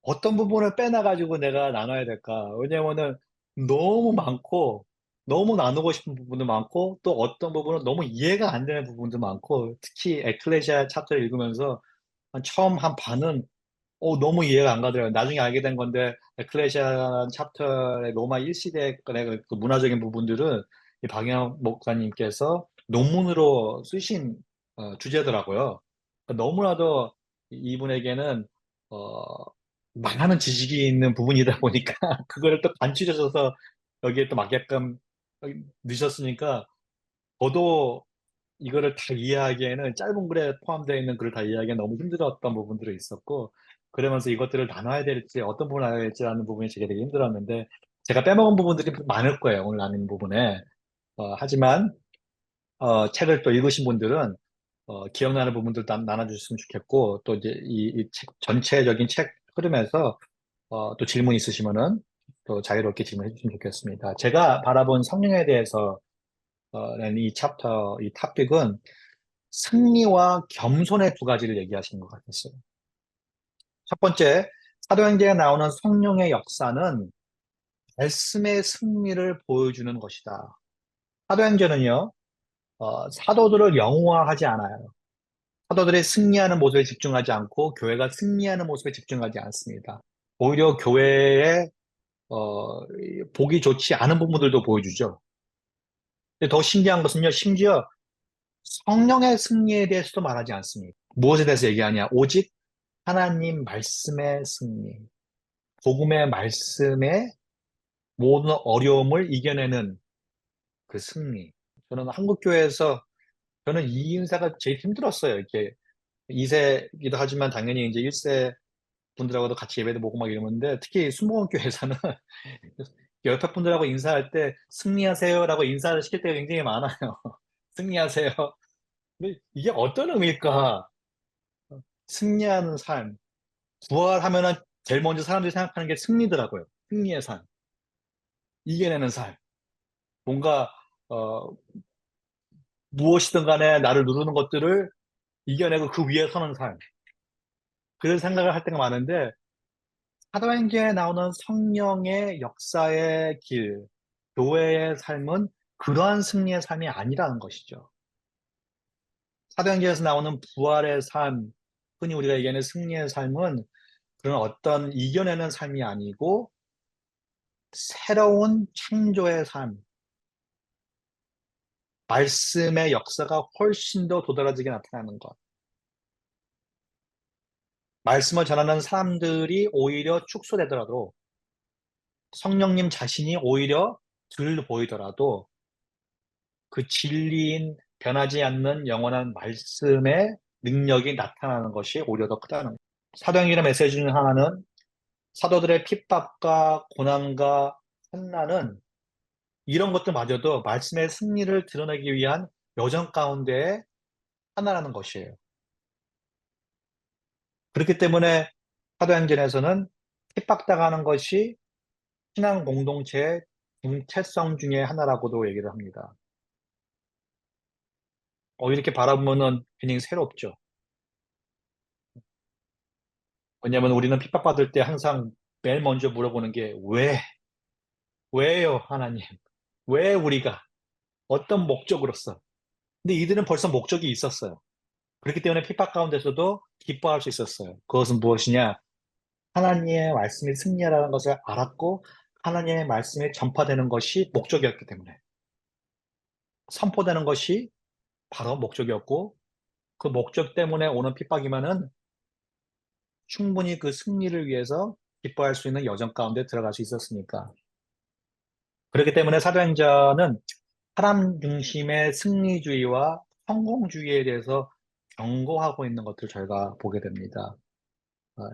어떤 부분을 빼놔가지고 내가 나눠야 될까? 왜냐면은 너무 많고, 너무 나누고 싶은 부분도 많고, 또 어떤 부분은 너무 이해가 안 되는 부분도 많고, 특히 에클레시아 챕터를 읽으면서 처음 한 반은 너무 이해가 안 가더라고요. 나중에 알게 된 건데, 에클레시아 챕터의 로마 1시대 그 문화적인 부분들은 이 박영 목사님께서 논문으로 쓰신 주제더라고요. 너무나도 이분에게는 어, 많은 지식이 있는 부분이다 보니까 그거를 또 간추려져서 여기에 또 맞게끔 넣으셨으니까 저도 이거를 다 이해하기에는 짧은 글에 포함되어 있는 글을 다 이해하기에 너무 힘들었던 부분들이 있었고 그러면서 이것들을 나눠야 될지 어떤 부분을 나눠야 될지라는 부분이 제게 되게 힘들었는데 제가 빼먹은 부분들이 많을 거예요. 오늘 나누는 부분에. 하지만 책을 또 읽으신 분들은 기억나는 부분들도 나눠주셨으면 좋겠고 또 이제 이 책, 전체적인 책 흐름에서 또 질문 있으시면은 또 자유롭게 질문해 주시면 좋겠습니다. 제가 바라본 성령에 대해서 이 챕터, 이 탑픽은 승리와 겸손의 두 가지를 얘기하시는 것 같았어요. 첫 번째, 사도행전에 나오는 성령의 역사는 말씀의 승리를 보여주는 것이다. 사도행전은요, 사도들을 영웅화하지 않아요. 사도들이 승리하는 모습에 집중하지 않고 교회가 승리하는 모습에 집중하지 않습니다. 오히려 교회의 보기 좋지 않은 부분들도 보여주죠. 근데 더 신기한 것은요, 심지어 성령의 승리에 대해서도 말하지 않습니다. 무엇에 대해서 얘기하냐? 오직 하나님 말씀의 승리, 복음의 말씀의 모든 어려움을 이겨내는 그 승리. 저는 한국교회에서 저는 이 인사가 제일 힘들었어요. 이렇게 2세기도 하지만 당연히 이제 1세 분들하고도 같이 예배도 보고 막 이러는데 특히 순복음교회에서는 옆에 분들하고 인사할 때 승리하세요라고 인사를 시킬 때가 굉장히 많아요. 승리하세요. 근데 이게 어떤 의미일까? 승리하는 삶. 부활하면은 제일 먼저 사람들이 생각하는 게 승리더라고요. 승리의 삶. 이겨내는 삶. 뭔가 어, 무엇이든 간에 나를 누르는 것들을 이겨내고 그 위에 서는 삶. 그런 생각을 할 때가 많은데 사도행전에 나오는 성령의 역사의 길, 교회의 삶은 그러한 승리의 삶이 아니라는 것이죠. 사도행전에서 나오는 부활의 삶, 흔히 우리가 얘기하는 승리의 삶은 그런 어떤 이겨내는 삶이 아니고 새로운 창조의 삶, 말씀의 역사가 훨씬 더 도드라지게 나타나는 것. 말씀을 전하는 사람들이 오히려 축소되더라도 성령님 자신이 오히려 덜 보이더라도 그 진리인 변하지 않는 영원한 말씀의 능력이 나타나는 것이 오히려 더 크다는 거예요. 사도행전의 메시지 중 하나는 사도들의 핍박과 고난과 환난은 이런 것들마저도 말씀의 승리를 드러내기 위한 여정 가운데 하나라는 것이에요. 그렇기 때문에 사도행전에서는 핍박당하는 것이 신앙 공동체의 정체성 중에 하나라고도 얘기를 합니다. 이렇게 바라보면은 굉장히 새롭죠. 왜냐하면 우리는 핍박받을 때 항상 맨 먼저 물어보는 게 왜? 왜요, 하나님? 왜 우리가? 어떤 목적으로서? 근데 이들은 벌써 목적이 있었어요. 그렇기 때문에 핍박 가운데서도 기뻐할 수 있었어요. 그것은 무엇이냐? 하나님의 말씀이 승리하라는 것을 알았고 하나님의 말씀이 전파되는 것이 목적이었기 때문에 선포되는 것이 바로 목적이었고 그 목적 때문에 오는 핍박이면은 충분히 그 승리를 위해서 기뻐할 수 있는 여정 가운데 들어갈 수 있었으니까. 그렇기 때문에 사도행전은 사람 중심의 승리주의와 성공주의에 대해서 경고하고 있는 것을 저희가 보게 됩니다.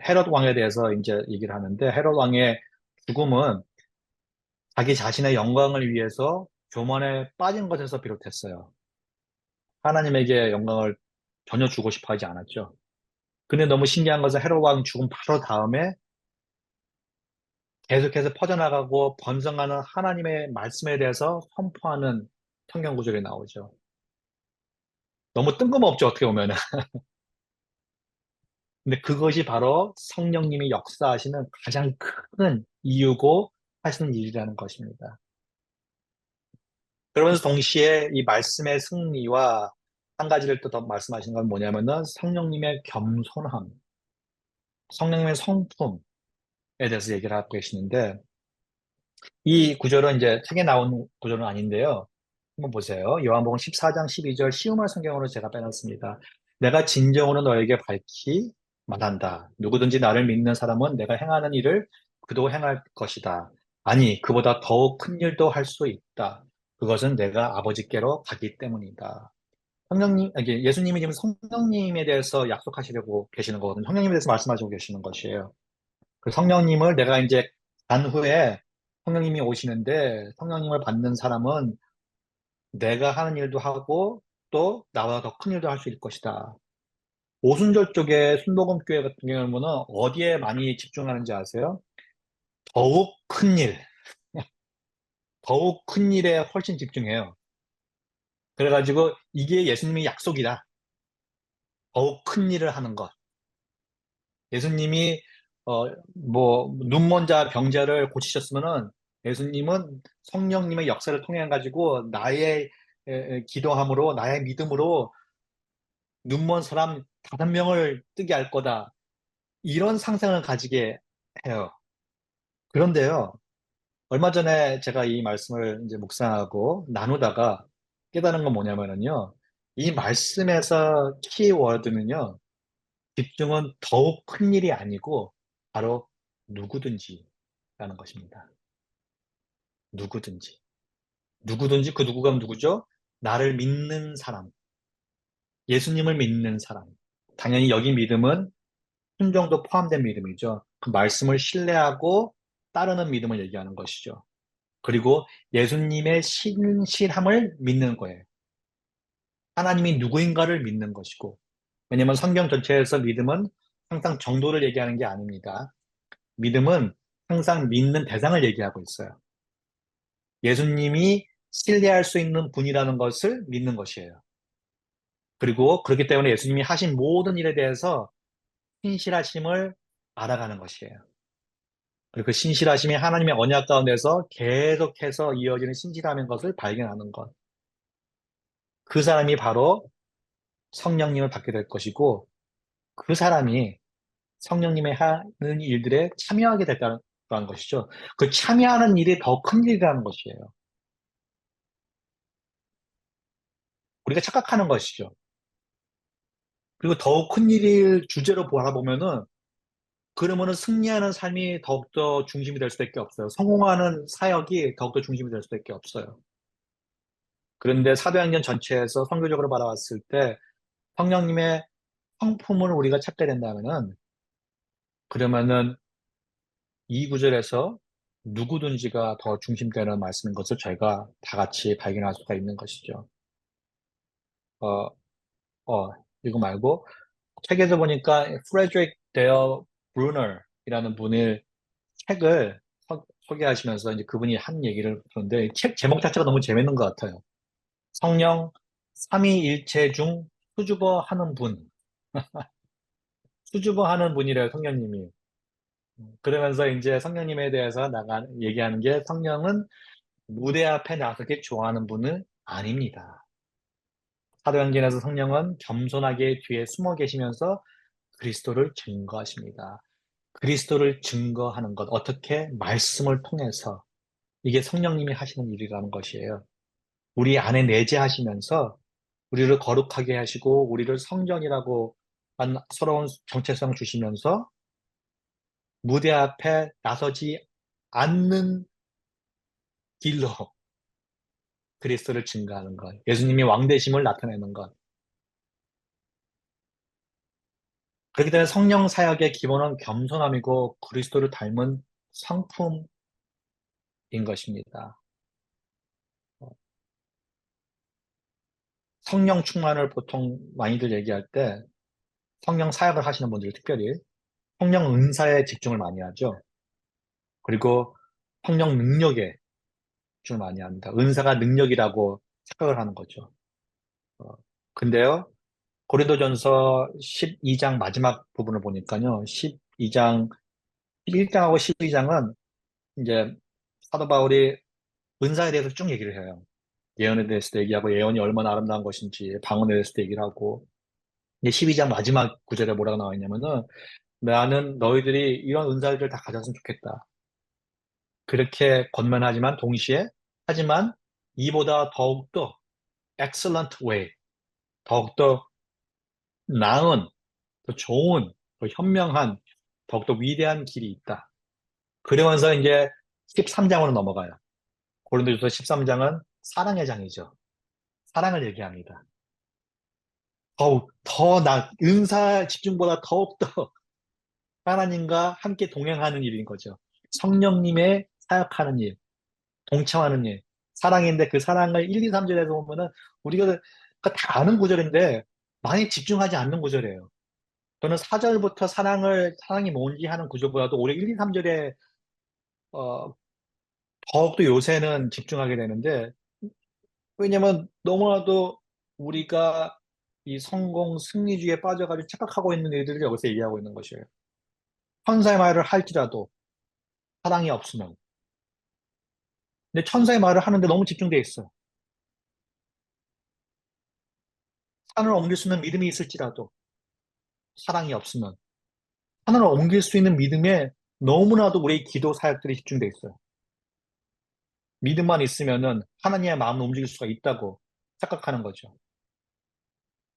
헤롯 왕에 대해서 이제 얘기를 하는데, 헤롯 왕의 죽음은 자기 자신의 영광을 위해서 교만에 빠진 것에서 비롯했어요. 하나님에게 영광을 전혀 주고 싶어 하지 않았죠. 근데 너무 신기한 것은 헤롯 왕 죽음 바로 다음에 계속해서 퍼져나가고 번성하는 하나님의 말씀에 대해서 선포하는 성경 구절이 나오죠. 너무 뜬금없죠, 어떻게 보면. 근데 그것이 바로 성령님이 역사하시는 가장 큰 이유고 하시는 일이라는 것입니다. 그러면서 동시에 이 말씀의 승리와 한 가지를 또 더 말씀하시는 건 뭐냐면은 성령님의 겸손함, 성령님의 성품에 대해서 얘기를 하고 계시는데, 이 구절은 이제 책에 나온 구절은 아닌데요. 한번 보세요. 요한복음 14장 12절 시음할 성경으로 제가 빼놨습니다. 내가 진정으로 너에게 밝히 말한다. 누구든지 나를 믿는 사람은 내가 행하는 일을 그도 행할 것이다. 아니, 그보다 더욱 큰 일도 할 수 있다. 그것은 내가 아버지께로 가기 때문이다. 성령님, 이게 예수님이 지금 성령님에 대해서 약속하시려고 계시는 거거든요. 성령님에 대해서 말씀하시고 계시는 것이에요. 그 성령님을 내가 이제 간 후에 성령님이 오시는데 성령님을 받는 사람은 내가 하는 일도 하고 또 나보다 더 큰 일도 할 수 있을 것이다. 오순절 쪽에 순복음교회 같은 경우는 어디에 많이 집중하는지 아세요? 더욱 큰 일, 더욱 큰 일에 훨씬 집중해요. 그래가지고 이게 예수님의 약속이다. 더욱 큰 일을 하는 것. 예수님이 눈먼 자 병자를 고치셨으면은 예수님은 성령님의 역사를 통해 가지고 나의 기도함으로 나의 믿음으로 눈먼 사람 5명을 뜨게 할 거다. 이런 상상을 가지게 해요. 그런데요, 얼마 전에 제가 이 말씀을 이제 묵상하고 나누다가 깨달은 건 뭐냐면은요, 이 말씀에서 키워드는요, 집중은 더욱 큰 일이 아니고 바로 누구든지라는 것입니다. 누구든지. 누구든지 그 누구가 누구죠? 나를 믿는 사람. 예수님을 믿는 사람. 당연히 여기 믿음은 순종도 포함된 믿음이죠. 그 말씀을 신뢰하고 따르는 믿음을 얘기하는 것이죠. 그리고 예수님의 신실함을 믿는 거예요. 하나님이 누구인가를 믿는 것이고. 왜냐하면 성경 전체에서 믿음은 항상 정도를 얘기하는 게 아닙니다. 믿음은 항상 믿는 대상을 얘기하고 있어요. 예수님이 신뢰할 수 있는 분이라는 것을 믿는 것이에요. 그리고 그렇기 때문에 예수님이 하신 모든 일에 대해서 신실하심을 알아가는 것이에요. 그리고 그 신실하심이 하나님의 언약 가운데서 계속해서 이어지는 신실함인 것을 발견하는 것. 그 사람이 바로 성령님을 받게 될 것이고, 그 사람이 성령님의 하는 일들에 참여하게 됐다는 것이죠. 그 참여하는 일이 더 큰 일이라는 것이에요. 우리가 착각하는 것이죠. 그리고 더욱 큰 일을 주제로 바라보면은 그러면은 승리하는 삶이 더욱더 중심이 될 수밖에 없어요. 성공하는 사역이 더욱더 중심이 될 수밖에 없어요. 그런데 사도행전 전체에서 선교적으로 바라봤을 때 성령님의 성품을 우리가 찾게 된다면은 그러면은 이 구절에서 누구든지가 더 중심되는 말씀인 것을 저희가 다 같이 발견할 수가 있는 것이죠. 어, 이거 말고 책에서 보니까 프레드릭 데어 브루너이라는 분의 책을 소개하시면서 이제 그분이 한 얘기를 그런데 책 제목 자체가 너무 재밌는 것 같아요. 성령 삼위일체 중 수줍어하는 분, 수줍어하는 분이래요, 성령님이. 그러면서 이제 성령님에 대해서 얘기하는 게 성령은 무대 앞에 나서기 좋아하는 분은 아닙니다. 사도행전에서 성령은 겸손하게 뒤에 숨어 계시면서 그리스도를 증거하십니다. 그리스도를 증거하는 것, 어떻게? 말씀을 통해서. 이게 성령님이 하시는 일이라는 것이에요. 우리 안에 내재하시면서 우리를 거룩하게 하시고 우리를 성전이라고 한 서러운 정체성 주시면서 무대 앞에 나서지 않는 길로 그리스도를 증거하는 것, 예수님이 왕되심을 나타내는 것. 그렇기 때문에 성령 사역의 기본은 겸손함이고 그리스도를 닮은 성품인 것입니다. 성령 충만을 보통 많이들 얘기할 때 성령 사역을 하시는 분들 특별히 성령 은사에 집중을 많이 하죠. 그리고 성령 능력에 집중을 많이 합니다. 은사가 능력이라고 착각을 하는 거죠. 근데요, 고린도전서 12장 마지막 부분을 보니까요, 12장, 1장하고 12장은 이제 사도 바울이 은사에 대해서 쭉 얘기를 해요. 예언에 대해서도 얘기하고, 예언이 얼마나 아름다운 것인지, 방언에 대해서도 얘기를 하고, 이제 12장 마지막 구절에 뭐라고 나와 있냐면은, 나는 너희들이 이런 은사들을 다 가졌으면 좋겠다. 그렇게 권면하지만 동시에, 하지만 이보다 더욱더 excellent way, 더욱더 나은, 더 좋은, 더 현명한, 더욱더 위대한 길이 있다. 그러면서 이제 13장으로 넘어가요. 고린도전서 13장은 사랑의 장이죠. 사랑을 얘기합니다. 은사 집중보다 더욱더 하나님과 함께 동행하는 일인 거죠. 성령님의 사역하는 일, 동참하는 일, 사랑인데 그 사랑을 1, 2, 3절에서 보면은 우리가 다 아는 구절인데 많이 집중하지 않는 구절이에요. 저는 4절부터 사랑이 뭔지 하는 구절보다도 오히려 1, 2, 3절에 더욱더 요새는 집중하게 되는데 왜냐면 너무나도 우리가 이 성공 승리주의에 빠져가지고 착각하고 있는 일들을 여기서 얘기하고 있는 것이에요. 천사의 말을 할지라도 사랑이 없으면. 근데 천사의 말을 하는데 너무 집중돼 있어. 산을 옮길 수 있는 믿음이 있을지라도 사랑이 없으면 산을 옮길 수 있는 믿음에 너무나도 우리 기도 사역들이 집중돼 있어요. 믿음만 있으면은 하나님의 마음을 움직일 수가 있다고 착각하는 거죠.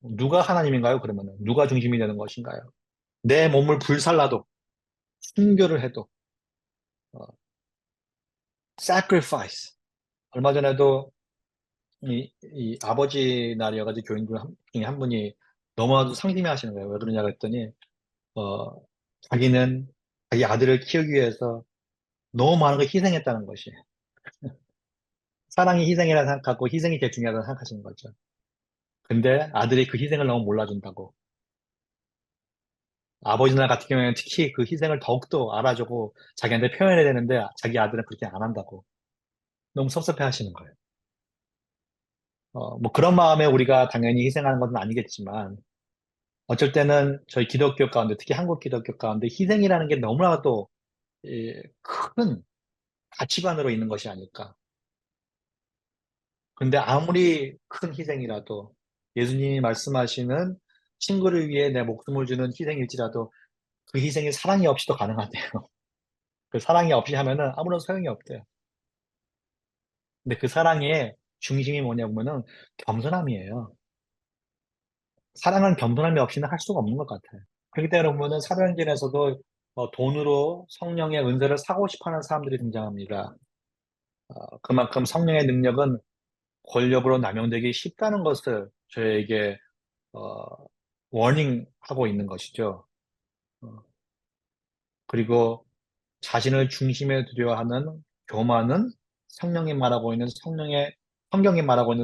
누가 하나님인가요? 그러면은 누가 중심이 되는 것인가요? 내 몸을 불살라도 순교를 해도 어, sacrifice. 얼마 전에도 이 아버지 날이어가지고 교인들 중에 한 분이 너무나도 상심해 하시는 거예요. 왜 그러냐 그랬더니 어, 자기는 자기 아들을 키우기 위해서 너무 많은 걸 희생했다는 것이 사랑이 희생이라 생각하고 희생이 제일 중요하다고 생각하시는 거죠. 근데 아들이 그 희생을 너무 몰라준다고 아버지 날 같은 경우에는 특히 그 희생을 더욱더 알아주고 자기한테 표현해야 되는데 자기 아들은 그렇게 안 한다고 너무 섭섭해 하시는 거예요. 뭐 그런 마음에 우리가 당연히 희생하는 것은 아니겠지만 어쩔 때는 저희 기독교 가운데 특히 한국 기독교 가운데 희생이라는 게 너무나도 큰 가치관으로 있는 것이 아닐까. 근데 아무리 큰 희생이라도 예수님이 말씀하시는 친구를 위해 내 목숨을 주는 희생일지라도 그 희생이 사랑이 없이도 가능하대요. 그 사랑이 없이 하면은 아무런 소용이 없대요. 근데 그 사랑의 중심이 뭐냐면은 겸손함이에요. 사랑은 겸손함이 없이는 할 수가 없는 것 같아요. 그렇기 때문에 보면은 사도행전에서도 돈으로 성령의 은혜를 사고 싶어하는 사람들이 등장합니다. 그만큼 성령의 능력은 권력으로 남용되기 쉽다는 것을 저에게 어, 워닝하고 있는 것이죠. 어, 그리고 자신을 중심에 두려 하는 교만은 성경이 말하고 있는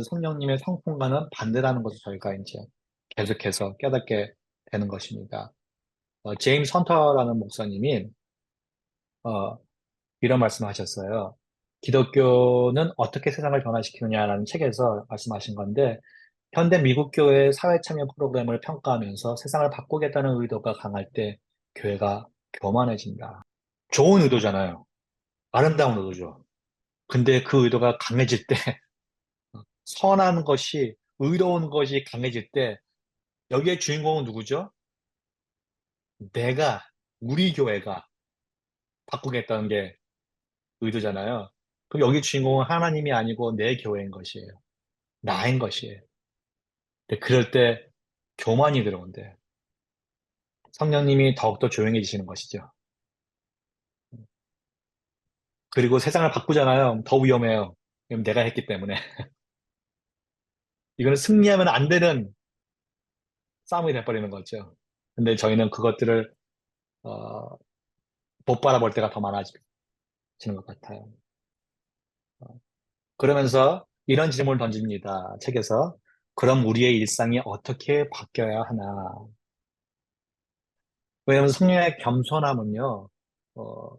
성령님의 성품과는 반대라는 것을 저희가 이제 계속해서 깨닫게 되는 것입니다. 제임스 헌터라는 목사님이 어, 이런 말씀을 하셨어요. 기독교는 어떻게 세상을 변화시키느냐라는 책에서 말씀하신 건데 현대 미국 교회의 사회 참여 프로그램을 평가하면서 세상을 바꾸겠다는 의도가 강할 때 교회가 교만해진다. 좋은 의도잖아요. 아름다운 의도죠. 근데 그 의도가 강해질 때, 선한 것이, 의로운 것이 강해질 때, 여기에 주인공은 누구죠? 내가, 우리 교회가 바꾸겠다는 게 의도잖아요. 그럼 여기 주인공은 하나님이 아니고 내 교회인 것이에요. 나인 것이에요. 근데 그럴 때 교만이 들어온대요. 성령님이 더욱더 조용해지시는 것이죠. 그리고 세상을 바꾸잖아요. 더 위험해요. 왜냐면 내가 했기 때문에. 이거는 승리하면 안 되는 싸움이 돼버리는 거죠. 근데 저희는 그것들을 어, 못 바라볼 때가 더 많아지는 것 같아요. 그러면서 이런 질문을 던집니다. 책에서. 그럼 우리의 일상이 어떻게 바뀌어야 하나? 왜냐하면 성령의 겸손함은요, 어,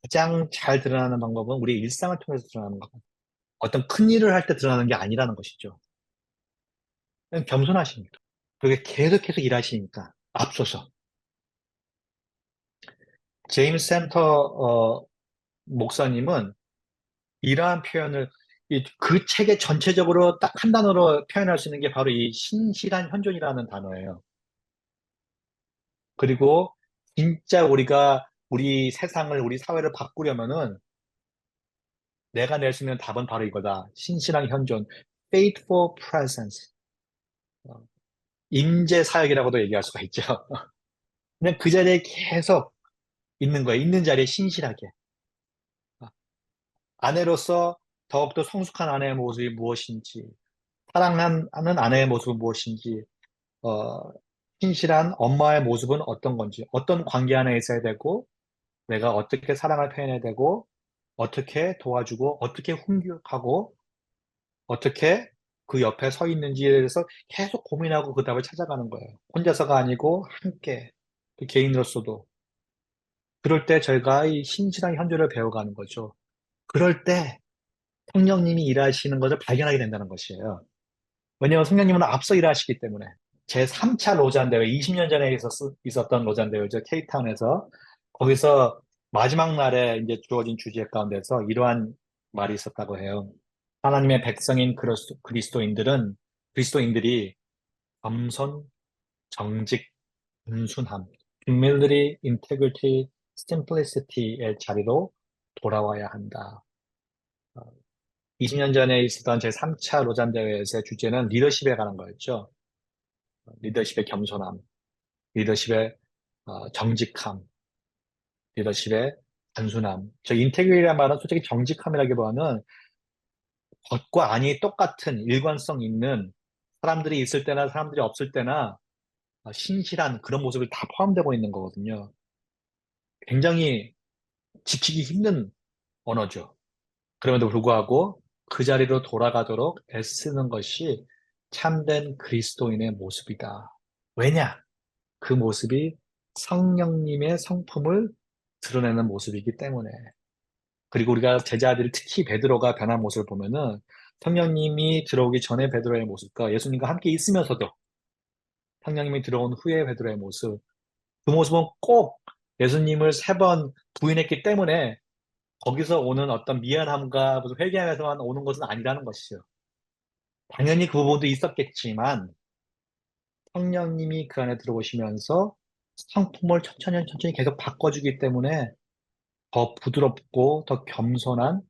가장 잘 드러나는 방법은 우리의 일상을 통해서 드러나는 것. 어떤 큰 일을 할 때 드러나는 게 아니라는 것이죠. 그냥 겸손하십니다. 그게 계속해서 일하시니까 앞서서. 제임스 센터 목사님은 이러한 표현을 그 책의 전체적으로 딱 한 단어로 표현할 수 있는 게 바로 이 신실한 현존이라는 단어예요. 그리고 진짜 우리가 우리 세상을, 우리 사회를 바꾸려면은 내가 낼 수 있는 답은 바로 이거다. 신실한 현존, faithful presence. 어, 임재 사역이라고도 얘기할 수가 있죠. 그냥 그 자리에 계속 있는 거예요. 있는 자리에 신실하게. 어, 아내로서 더욱더 성숙한 아내의 모습이 무엇인지, 사랑하는 아내의 모습은 무엇인지, 어, 신실한 엄마의 모습은 어떤 건지, 어떤 관계 안에 있어야 되고, 내가 어떻게 사랑을 표현해야 되고, 어떻게 도와주고, 어떻게 훈육하고, 어떻게 그 옆에 서 있는지에 대해서 계속 고민하고 그 답을 찾아가는 거예요. 혼자서가 아니고 함께, 그 개인으로서도. 그럴 때 저희가 이 신실한 현주를 배워가는 거죠. 그럴 때 성령님이 일하시는 것을 발견하게 된다는 것이에요. 왜냐하면 성령님은 앞서 일하시기 때문에. 제 3차 로잔 대회, 20년 전에 있었던 로잔 대회죠. 케이프타운에서. 거기서 마지막 날에 이제 주어진 주제 가운데서 이러한 말이 있었다고 해요. 하나님의 백성인 그리스도인들이 겸손, 정직, 온순함, humility, integrity, simplicity의 자리로 돌아와야 한다. 20년 전에 있었던 제 3차 로잔 대회에서의 주제는 리더십에 관한 거였죠. 리더십의 겸손함, 리더십의 정직함, 리더십의 단순함. 저 인테그리티란 말은 솔직히 정직함이라기보다는 겉과 안이 똑같은 일관성 있는 사람들이 있을 때나 사람들이 없을 때나 신실한 그런 모습이 다 포함되고 있는 거거든요. 굉장히 지키기 힘든 언어죠. 그럼에도 불구하고 그 자리로 돌아가도록 애쓰는 것이 참된 그리스도인의 모습이다. 왜냐? 그 모습이 성령님의 성품을 드러내는 모습이기 때문에. 그리고 우리가 제자들, 특히 베드로가 변한 모습을 보면은 성령님이 들어오기 전에 베드로의 모습과 예수님과 함께 있으면서도 성령님이 들어온 후에 베드로의 모습, 그 모습은 꼭 예수님을 3번 부인했기 때문에 거기서 오는 어떤 미안함과 무슨 회개하면서만 오는 것은 아니라는 것이죠. 당연히 그 부분도 있었겠지만 성령님이 그 안에 들어오시면서 성품을 천천히 계속 바꿔주기 때문에 더 부드럽고 더 겸손한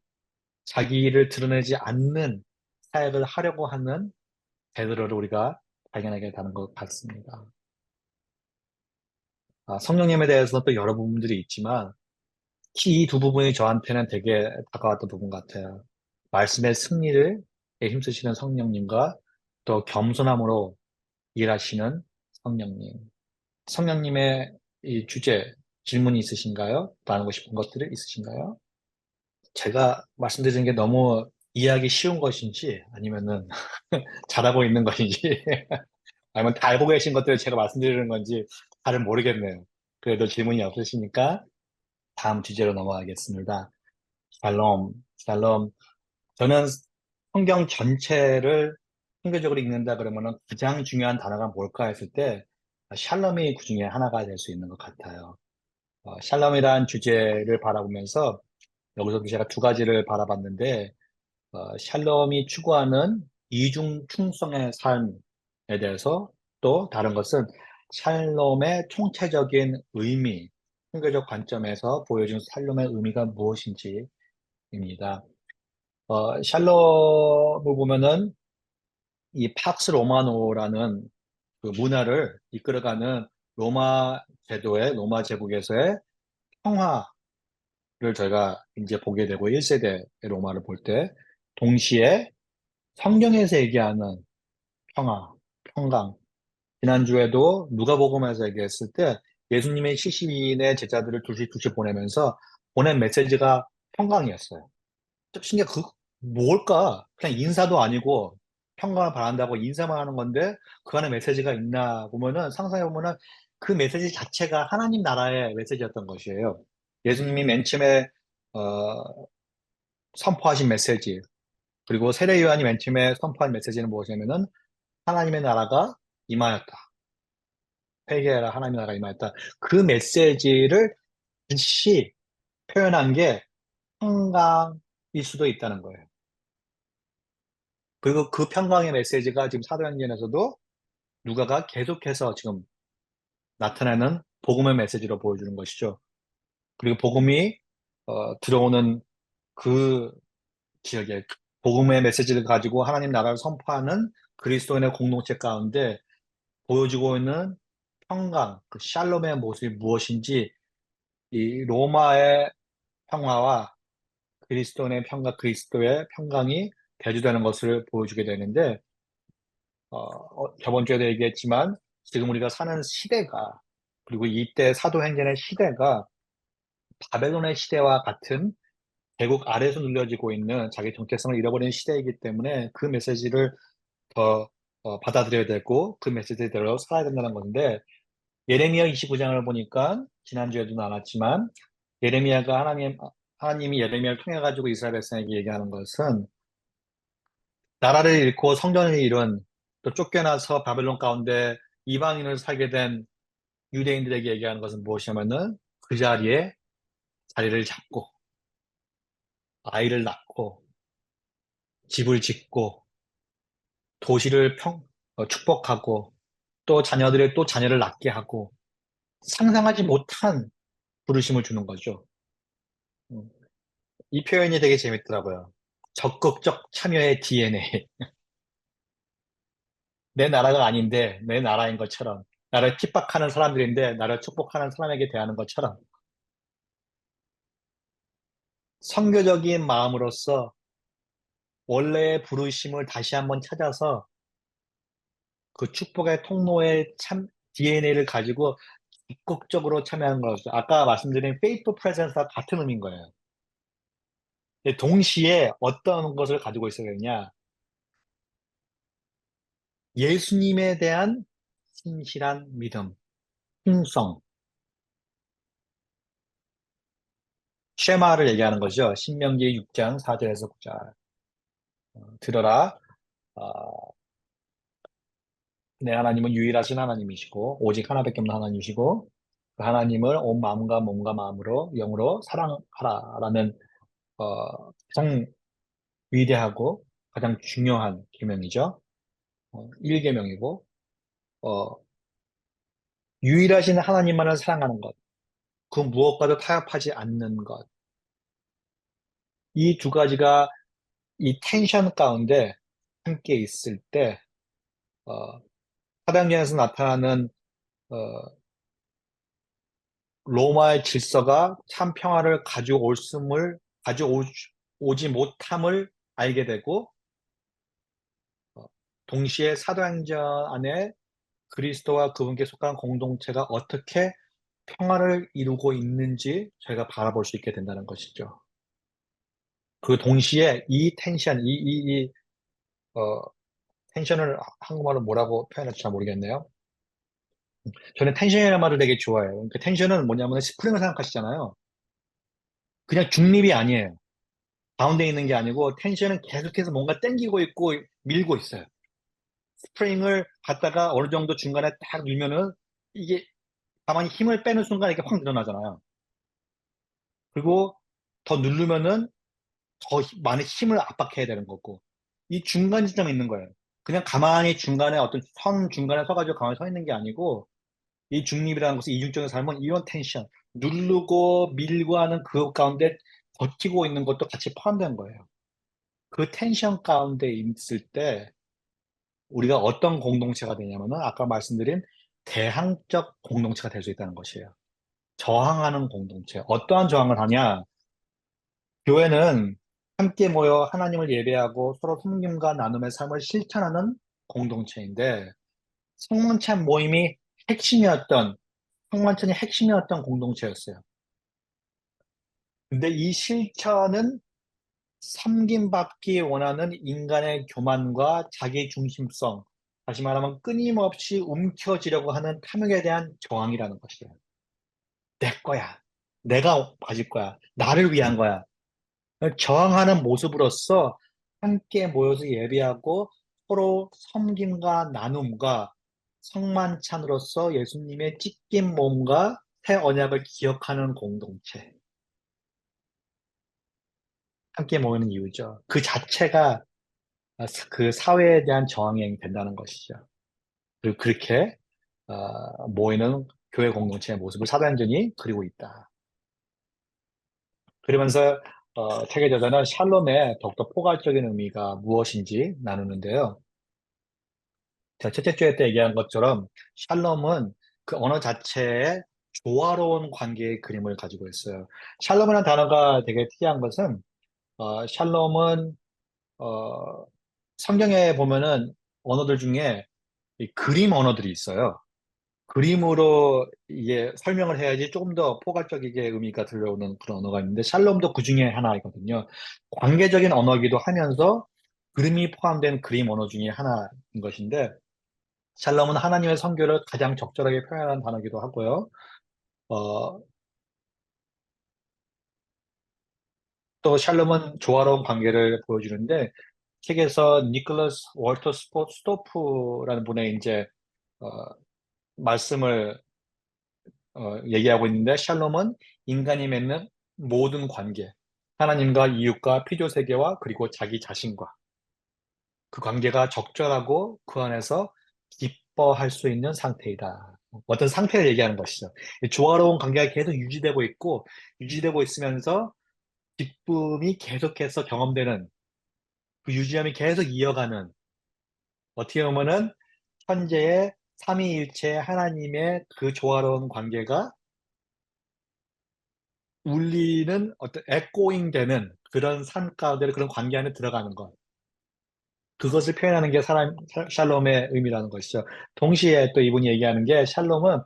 자기를 드러내지 않는 사역을 하려고 하는 베드로를 우리가 발견하게 되는 것 같습니다. 성령님에 대해서는 또 여러 부분들이 있지만 특히 이 두 부분이 저한테는 되게 다가왔던 부분 같아요. 말씀의 승리를 힘쓰시는 성령님과 또 겸손함으로 일하시는 성령님. 성령님의 이 주제, 질문이 있으신가요? 나누고 싶은 것들이 있으신가요? 제가 말씀드리는 게 너무 이해하기 쉬운 것인지 아니면은 잘하고 있는 것인지 아니면 다 알고 계신 것들을 제가 말씀드리는 건지 잘은 모르겠네요. 그래도 질문이 없으시니까 다음 주제로 넘어가겠습니다. 샬롬, 샬롬. 저는 성경 전체를 통계적으로 읽는다 그러면은 가장 중요한 단어가 뭘까 했을 때 샬롬이 그 중에 하나가 될 수 있는 것 같아요. 샬롬이란 주제를 바라보면서 여기서도 제가 2가지를 바라봤는데 샬롬이 추구하는 이중 충성의 삶에 대해서 또 다른 것은 샬롬의 총체적인 의미, 통계적 관점에서 보여준 샬롬의 의미가 무엇인지입니다. 샬롬을 보면은 이 팍스 로마노라는 그 문화를 이끌어가는 로마 로마 제국에서의 평화를 저희가 이제 보게 되고 1세대 로마를 볼 때 동시에 성경에서 얘기하는 평화, 평강. 지난주에도 누가복음에서 얘기했을 때 예수님의 70인의 제자들을 둘씩 보내면서 보낸 메시지가 평강이었어요. 신기해, 뭘까? 그냥 인사도 아니고 평강을 바란다고 인사만 하는 건데 그 안에 메시지가 있나 보면은 상상해보면은 그 메시지 자체가 하나님 나라의 메시지였던 것이에요. 예수님이 맨 처음에 어, 선포하신 메시지, 그리고 세례 요한이 맨 처음에 선포한 메시지는 무엇이냐면은 하나님의 나라가 임하였다. 회개하라, 하나님의 나라가 임하였다. 그 메시지를 글씨 표현한 게 평강일 수도 있다는 거예요. 그리고 그 평강의 메시지가 지금 사도행전에서도 누가가 계속해서 지금 나타내는 복음의 메시지로 보여주는 것이죠. 그리고 복음이 들어오는 그 지역에 복음의 메시지를 가지고 하나님 나라를 선포하는 그리스도인의 공동체 가운데 보여지고 있는 평강, 그 샬롬의 모습이 무엇인지 이 로마의 평화와 그리스도인의 평강, 그리스도의 평강이 대조되는 것을 보여주게 되는데 저번 주에도 얘기했지만 지금 우리가 사는 시대가 그리고 이때 사도행전의 시대가 바벨론의 시대와 같은 제국 아래에서 눌려지고 있는 자기 정체성을 잃어버린 시대이기 때문에 그 메시지를 더 받아들여야 되고 그 메시지대로 살아야 된다는 건데 예레미야 29장을 보니까 지난주에도 나눴지만 예레미야가 하나님이 예레미야를 통해 가지고 이스라엘 백성에게 얘기하는 것은 나라를 잃고 성전을 잃은 또 쫓겨나서 바벨론 가운데 이방인을 살게 된 유대인들에게 얘기하는 것은 무엇이냐면은 그 자리에 자리를 잡고 아이를 낳고 집을 짓고 도시를 축복하고 또 자녀들의 또 자녀를 낳게 하고 상상하지 못한 부르심을 주는 거죠. 음, 이 표현이 되게 재밌더라고요. 적극적 참여의 DNA. 내 나라가 아닌데 내 나라인 것처럼 나를 핍박하는 사람들인데 나를 축복하는 사람에게 대하는 것처럼 선교적인 마음으로서 원래의 부르심을 다시 한번 찾아서 그 축복의 통로의 DNA를 가지고 적극적으로 참여하는 거죠. 아까 말씀드린 faithful presence와 같은 의미인 거예요. 근데 동시에 어떤 것을 가지고 있어야 되냐? 예수님에 대한 신실한 믿음, 충성, 쉐마를 얘기하는 거죠. 신명기 6장 4절에서 9절. 들어라. 내 하나님은 유일하신 하나님이시고 오직 하나밖에 없는 하나님이시고 그 하나님을 온 마음과 몸과 마음으로 영으로 사랑하라라는 가장 위대하고 가장 중요한 계명이죠. 1계명이고 유일하신 하나님만을 사랑하는 것, 그 무엇과도 타협하지 않는 것. 이 두 가지가 이 텐션 가운데 함께 있을 때 사도행전에서 나타나는 어, 로마의 질서가 참 평화를 가져오지 못함을 알게 되고 동시에 사도행전 안에 그리스도와 그분께 속한 공동체가 어떻게 평화를 이루고 있는지 저희가 바라볼 수 있게 된다는 것이죠. 그 동시에 이 텐션, 어, 텐션을 한국말로 뭐라고 표현할지 잘 모르겠네요. 저는 텐션이라는 말을 되게 좋아해요. 그러니까 텐션은 뭐냐면 스프링을 생각하시잖아요. 그냥 중립이 아니에요. 가운데 있는 게 아니고 텐션은 계속해서 뭔가 당기고 있고 밀고 있어요. 스프링을 갖다가 어느 정도 중간에 딱 밀면은 이게 가만히 힘을 빼는 순간 이렇게 확 늘어나잖아요. 그리고 더 누르면은 더 많은 힘을 압박해야 되는 거고 이 중간 지점에 있는 거예요. 그냥 가만히 중간에 어떤 선 중간에 서가지고 가만히 서 있는 게 아니고 이 중립이라는 것은 이중적인 삶은 이런 텐션 누르고 밀고 하는 그 가운데 버티고 있는 것도 같이 포함된 거예요. 그 텐션 가운데 있을 때 우리가 어떤 공동체가 되냐면은 아까 말씀드린 대항적 공동체가 될 수 있다는 것이에요. 저항하는 공동체. 어떠한 저항을 하냐? 교회는 함께 모여 하나님을 예배하고 서로 섬김과 나눔의 삶을 실천하는 공동체인데 성만찬 모임이 핵심이었던 성만찬이 핵심이었던 공동체였어요. 근데 이 실천은 섬김받기 원하는 인간의 교만과 자기 중심성, 다시 말하면 끊임없이 움켜쥐려고 하는 탐욕에 대한 저항이라는 것이에요. 내 거야. 내가 가질 거야. 나를 위한 거야. 저항하는 모습으로서 함께 모여서 예배하고 서로 섬김과 나눔과 성만찬으로서 예수님의 찢긴 몸과 새 언약을 기억하는 공동체. 함께 모이는 이유죠. 그 자체가 그 사회에 대한 저항이 된다는 것이죠. 그리고 그렇게 모이는 교회 공동체의 모습을 사도행전이 그리고 있다. 그러면서 책의 저자는 샬롬의 더욱더 포괄적인 의미가 무엇인지 나누는데요. 제가 첫째 주에 때 얘기한 것처럼 샬롬은 그 언어 자체에 조화로운 관계의 그림을 가지고 있어요. 샬롬이라는 단어가 되게 특이한 것은 샬롬은 어, 성경에 보면은 언어들 중에 이 그림 언어들이 있어요. 그림으로 이게 설명을 해야지 조금 더 포괄적이게 의미가 들려오는 그런 언어가 있는데 샬롬도 그 중에 하나이거든요. 관계적인 언어이기도 하면서 그림이 포함된 그림 언어 중에 하나인 것인데 샬롬은 하나님의 선교를 가장 적절하게 표현하는 단어이기도 하고요. 어, 또 샬롬은 조화로운 관계를 보여주는데 책에서 니콜라스 월터 스토프라는 분의 이제 어, 말씀을 얘기하고 있는데 샬롬은 인간이 맺는 모든 관계, 하나님과 이웃과 피조 세계와 그리고 자기 자신과 그 관계가 적절하고 그 안에서 기뻐할 수 있는 상태이다. 어떤 상태를 얘기하는 것이죠. 이 조화로운 관계가 계속 유지되고 있으면서 기쁨이 계속해서 경험되는 그 유지함이 계속 이어가는 어떻게 보면은 현재의 삼위일체 하나님의 그 조화로운 관계가 울리는 어떤 에코잉 되는 그런 삶 가운데 그런 관계 안에 들어가는 것. 그것을 표현하는 게 샬롬의 의미라는 것이죠. 동시에 또 이분이 얘기하는 게 샬롬은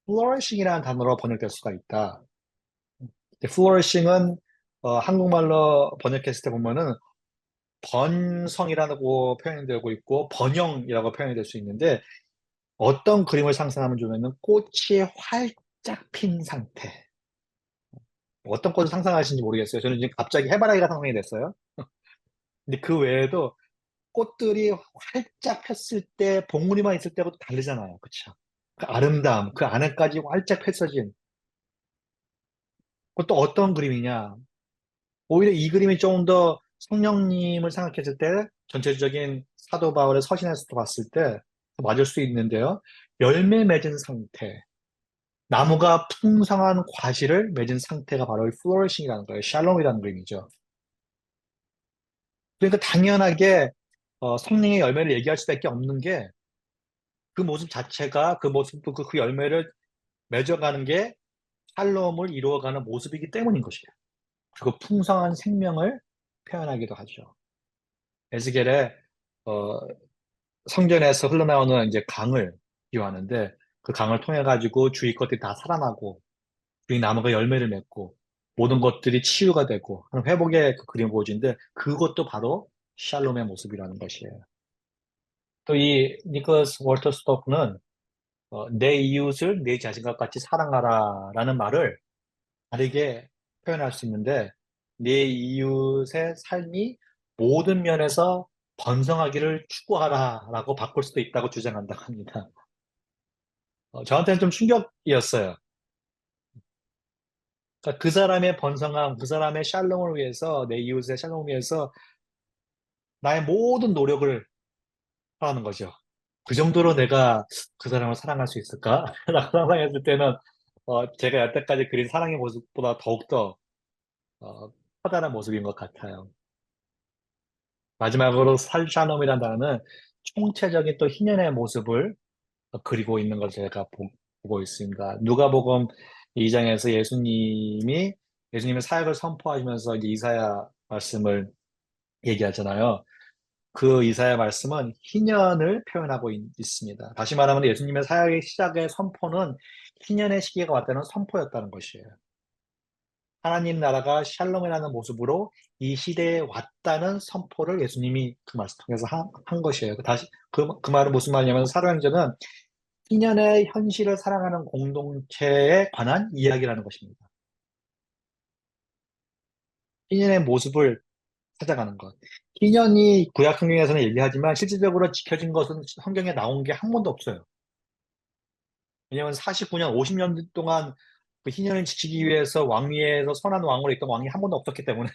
flourishing이라는 단어로 번역될 수가 있다. flourishing은 한국말로 번역했을 때 보면은 번성이라고 표현이 되고 있고 번영이라고 표현이 될 수 있는데 어떤 그림을 상상하면 좋으면은 꽃이 활짝 핀 상태. 어떤 꽃을 상상하시는지 모르겠어요. 저는 지금 갑자기 해바라기가 상상이 됐어요. 근데 그 외에도 꽃들이 활짝 폈을 때 봉우리만 있을 때하고 다르잖아요. 그쵸? 그 아름다움, 그 안에까지 활짝 펼쳐진 그것도 어떤 그림이냐. 오히려 이 그림이 조금 더 성령님을 생각했을 때 전체적인 사도 바울의 서신에서도 봤을 때 맞을 수 있는데요. 열매 맺은 상태, 나무가 풍성한 과실을 맺은 상태가 바로 이 플로리싱이라는 거예요. 샬롬이라는 그림이죠. 그러니까 당연하게 성령의 열매를 얘기할 수밖에 없는 게 그 모습 자체가 그 모습도 그 열매를 맺어가는 게 샬롬을 이루어가는 모습이기 때문인 것이에요. 그리고 풍성한 생명을 표현하기도 하죠. 에스겔의 어, 성전에서 흘러나오는 이제 강을 비유하는데 그 강을 통해 가지고 주위 것들이 다 살아나고 주위 나무가 열매를 맺고 모든 것들이 치유가 되고 하는 회복의 그 그림 보여주는데 그것도 바로 샬롬의 모습이라는 것이에요. 또 이 니콜라스 월터 스토프는 내 이웃을 내 자신과 같이 사랑하라라는 말을 다르게 표현할 수 있는데 내 이웃의 삶이 모든 면에서 번성하기를 추구하라라고 바꿀 수도 있다고 주장한다고 합니다. 저한테는 좀 충격이었어요. 그러니까 그 사람의 번성함, 그 사람의 샬롬을 위해서 내 이웃의 샬롬을 위해서 나의 모든 노력을 하라는 거죠. 그 정도로 내가 그 사람을 사랑할 수 있을까? 라고 상상했을 때는 제가 여태까지 그린 사랑의 모습보다 더욱더 어, 커다란 모습인 것 같아요. 마지막으로 샬롬이라는 단어는 총체적인 또 희년의 모습을 그리고 있는 것을 제가 보고 있습니다. 누가복음 2장에서 예수님의 사역을 선포하시면서 이제 이사야 말씀을 얘기하잖아요. 그 이사야 말씀은 희년을 표현하고 있습니다. 다시 말하면 예수님의 사역의 시작의 선포는 희년의 시기가 왔다는 선포였다는 것이에요. 하나님 나라가 샬롬이라는 모습으로 이 시대에 왔다는 선포를 예수님이 그 말씀 통해서 한 것이에요. 다시 그 말은 무슨 말이냐면 사도행전은 희년의 현실을 사랑하는 공동체에 관한 이야기라는 것입니다. 희년의 모습을 찾아가는 것. 희년이 구약 성경에서는 얘기하지만 실질적으로 지켜진 것은 성경에 나온 게 한 번도 없어요. 왜냐하면 49년, 50년 동안 그 희년을 지키기 위해서 왕위에서 선한 왕으로 있던 왕이 한 번도 없었기 때문에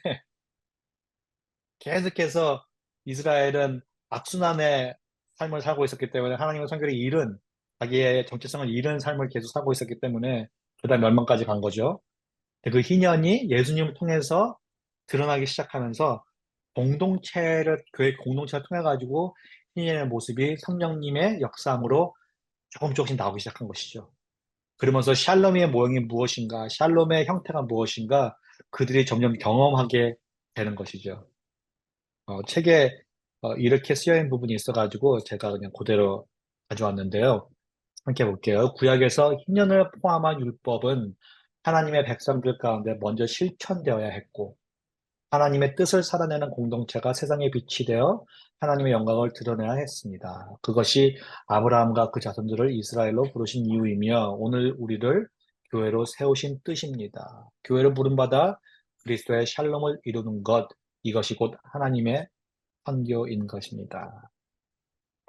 계속해서 이스라엘은 악순환의 삶을 살고 있었기 때문에 하나님의 성결을 잃은 자기의 정체성을 잃은 삶을 계속 살고 있었기 때문에 그다음 멸망까지 간 거죠. 근데 그 희년이 예수님을 통해서 드러나기 시작하면서 교회 공동체를 통해 가지고 희년의 모습이 성령님의 역사함으로 조금씩 나오기 시작한 것이죠. 그러면서 샬롬의 모형이 무엇인가, 샬롬의 형태가 무엇인가 그들이 점점 경험하게 되는 것이죠. 책에 이렇게 쓰여 있는 부분이 있어가지고 제가 그냥 그대로 가져왔는데요. 함께 볼게요. 구약에서 희년을 포함한 율법은 하나님의 백성들 가운데 먼저 실천되어야 했고, 하나님의 뜻을 살아내는 공동체가 세상에 빛이 되어 하나님의 영광을 드러내야 했습니다. 그것이 아브라함과 그 자손들을 이스라엘로 부르신 이유이며 오늘 우리를 교회로 세우신 뜻입니다. 교회로 부름받아 그리스도의 샬롬을 이루는 것, 이것이 곧 하나님의 선교인 것입니다.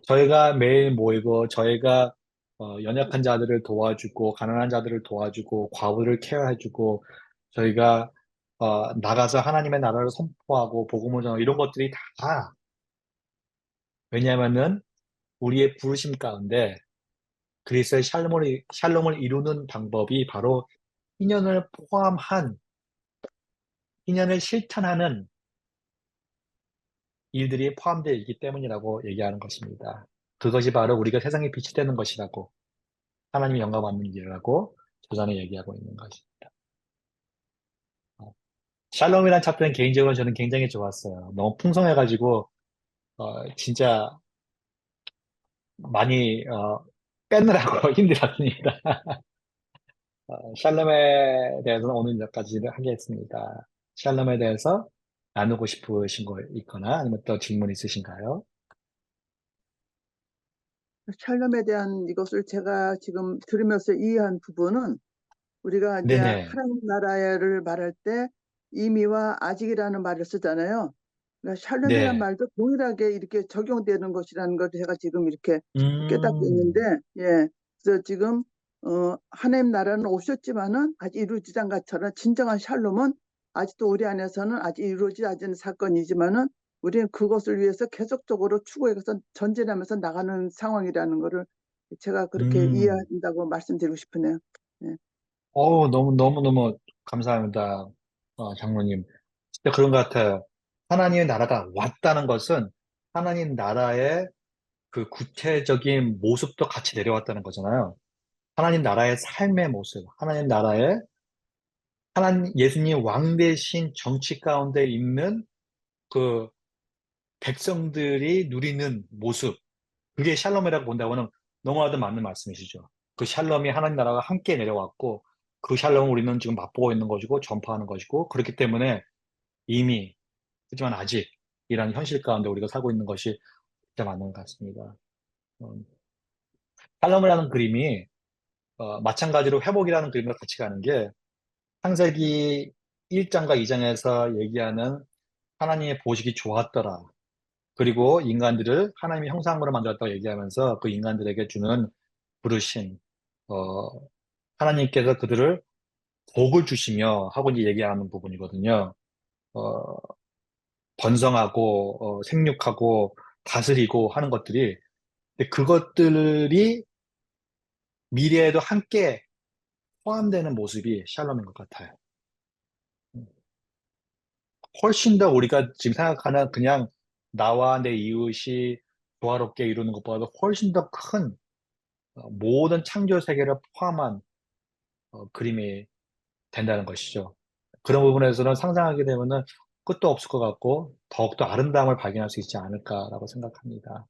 저희가 매일 모이고 저희가 연약한 자들을 도와주고 가난한 자들을 도와주고 과부를 케어해주고 저희가 나가서 하나님의 나라를 선포하고 복음을 전하고 이런 것들이 다 왜냐하면은 우리의 부르심 가운데 그리스도의 샬롬을 이루는 방법이 바로 희년을 포함한 희년을 실천하는 일들이 포함되어 있기 때문이라고 얘기하는 것입니다. 그것이 바로 우리가 세상에 빛이 되는 것이라고 하나님의 영광 받는 일이라고 저자는 얘기하고 있는 것입니다. 샬롬이란 챕터는 개인적으로 저는 굉장히 좋았어요. 너무 풍성해가지고 진짜 많이 빼느라고 힘들었습니다. 샬롬에 대해서는 오늘 여기까지 하겠습니다. 샬롬에 대해서 나누고 싶으신 거 있거나 아니면 또 질문 있으신가요? 샬롬에 대한 이것을 제가 지금 들으면서 이해한 부분은 우리가 이제 네네. 하나님 나라를 말할 때 이미와 아직이라는 말을 쓰잖아요. 그러니까 샬롬이란 네. 말도 동일하게 이렇게 적용되는 것이라는 걸 제가 지금 이렇게 깨닫고 음, 있는데, 예. 그래서 지금 하나님 나라는 오셨지만은 아직 이루어지지 않은 것처럼 진정한 샬롬은 아직도 우리 안에서는 아직 이루어지지 않은 사건이지만은 우리는 그것을 위해서 계속적으로 추구해서 전진하면서 나가는 상황이라는 거를 제가 그렇게 음. 이해한다고 말씀드리고 싶으네요. 예. 너무 감사합니다. 장로님. 진짜 그런 것 같아요. 하나님의 나라가 왔다는 것은 하나님 나라의 그 구체적인 모습도 같이 내려왔다는 거잖아요. 하나님 나라의 삶의 모습, 예수님 왕 대신 정치 가운데 있는 그 백성들이 누리는 모습, 그게 샬롬이라고 본다고는 너무나도 맞는 말씀이시죠. 그 샬롬이 하나님 나라가 함께 내려왔고, 그 샬롬을 우리는 지금 맛보고 있는 것이고, 전파하는 것이고, 그렇기 때문에 이미, 하지만 아직이라는 현실 가운데 우리가 살고 있는 것이 진짜 맞는 것 같습니다. 샬롬이라는 그림이, 마찬가지로 회복이라는 그림과 같이 가는 게, 창세기 1장과 2장에서 얘기하는 하나님의 보시기 좋았더라. 그리고 인간들을 하나님의 형상으로 만들었다고 얘기하면서 그 인간들에게 주는 부르심, 어, 하나님께서 그들을 복을 주시며 하고 이제 얘기하는 부분이거든요. 어, 번성하고, 생육하고, 다스리고 하는 것들이, 근데 그것들이 미래에도 함께 포함되는 모습이 샬롬인 것 같아요. 훨씬 더 우리가 지금 생각하는 그냥 나와 내 이웃이 조화롭게 이루는 것보다도 훨씬 더 큰 모든 창조 세계를 포함한 그림이 된다는 것이죠. 그런 부분에서는 상상하게 되면은 끝도 없을 것 같고 더욱더 아름다움을 발견할 수 있지 않을까라고 생각합니다.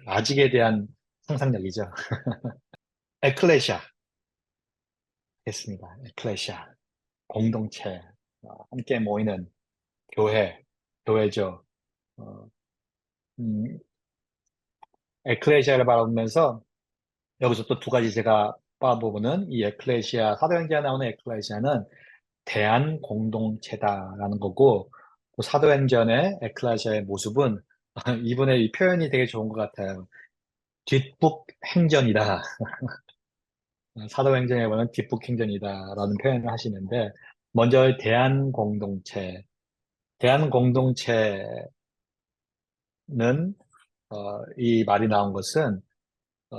아직에 대한 상상력이죠. 에클레시아 했습니다. 에클레시아 공동체, 함께 모이는 교회죠. 어, 음, 에클레시아를 바라보면서 여기서 또 두 가지 제가 바라보는 이 에클레시아, 사도행전에 나오는 에클레시아는 대한 공동체다라는 거고, 또 사도행전의 에클레시아의 모습은 이분의 이 표현이 되게 좋은 것 같아요. 뒷북 행전이다. 사도행전에 보면 뒷북 행전이다라는 표현을 하시는데, 먼저 대한 공동체. 대한 공동체는 이 말이 나온 것은 어,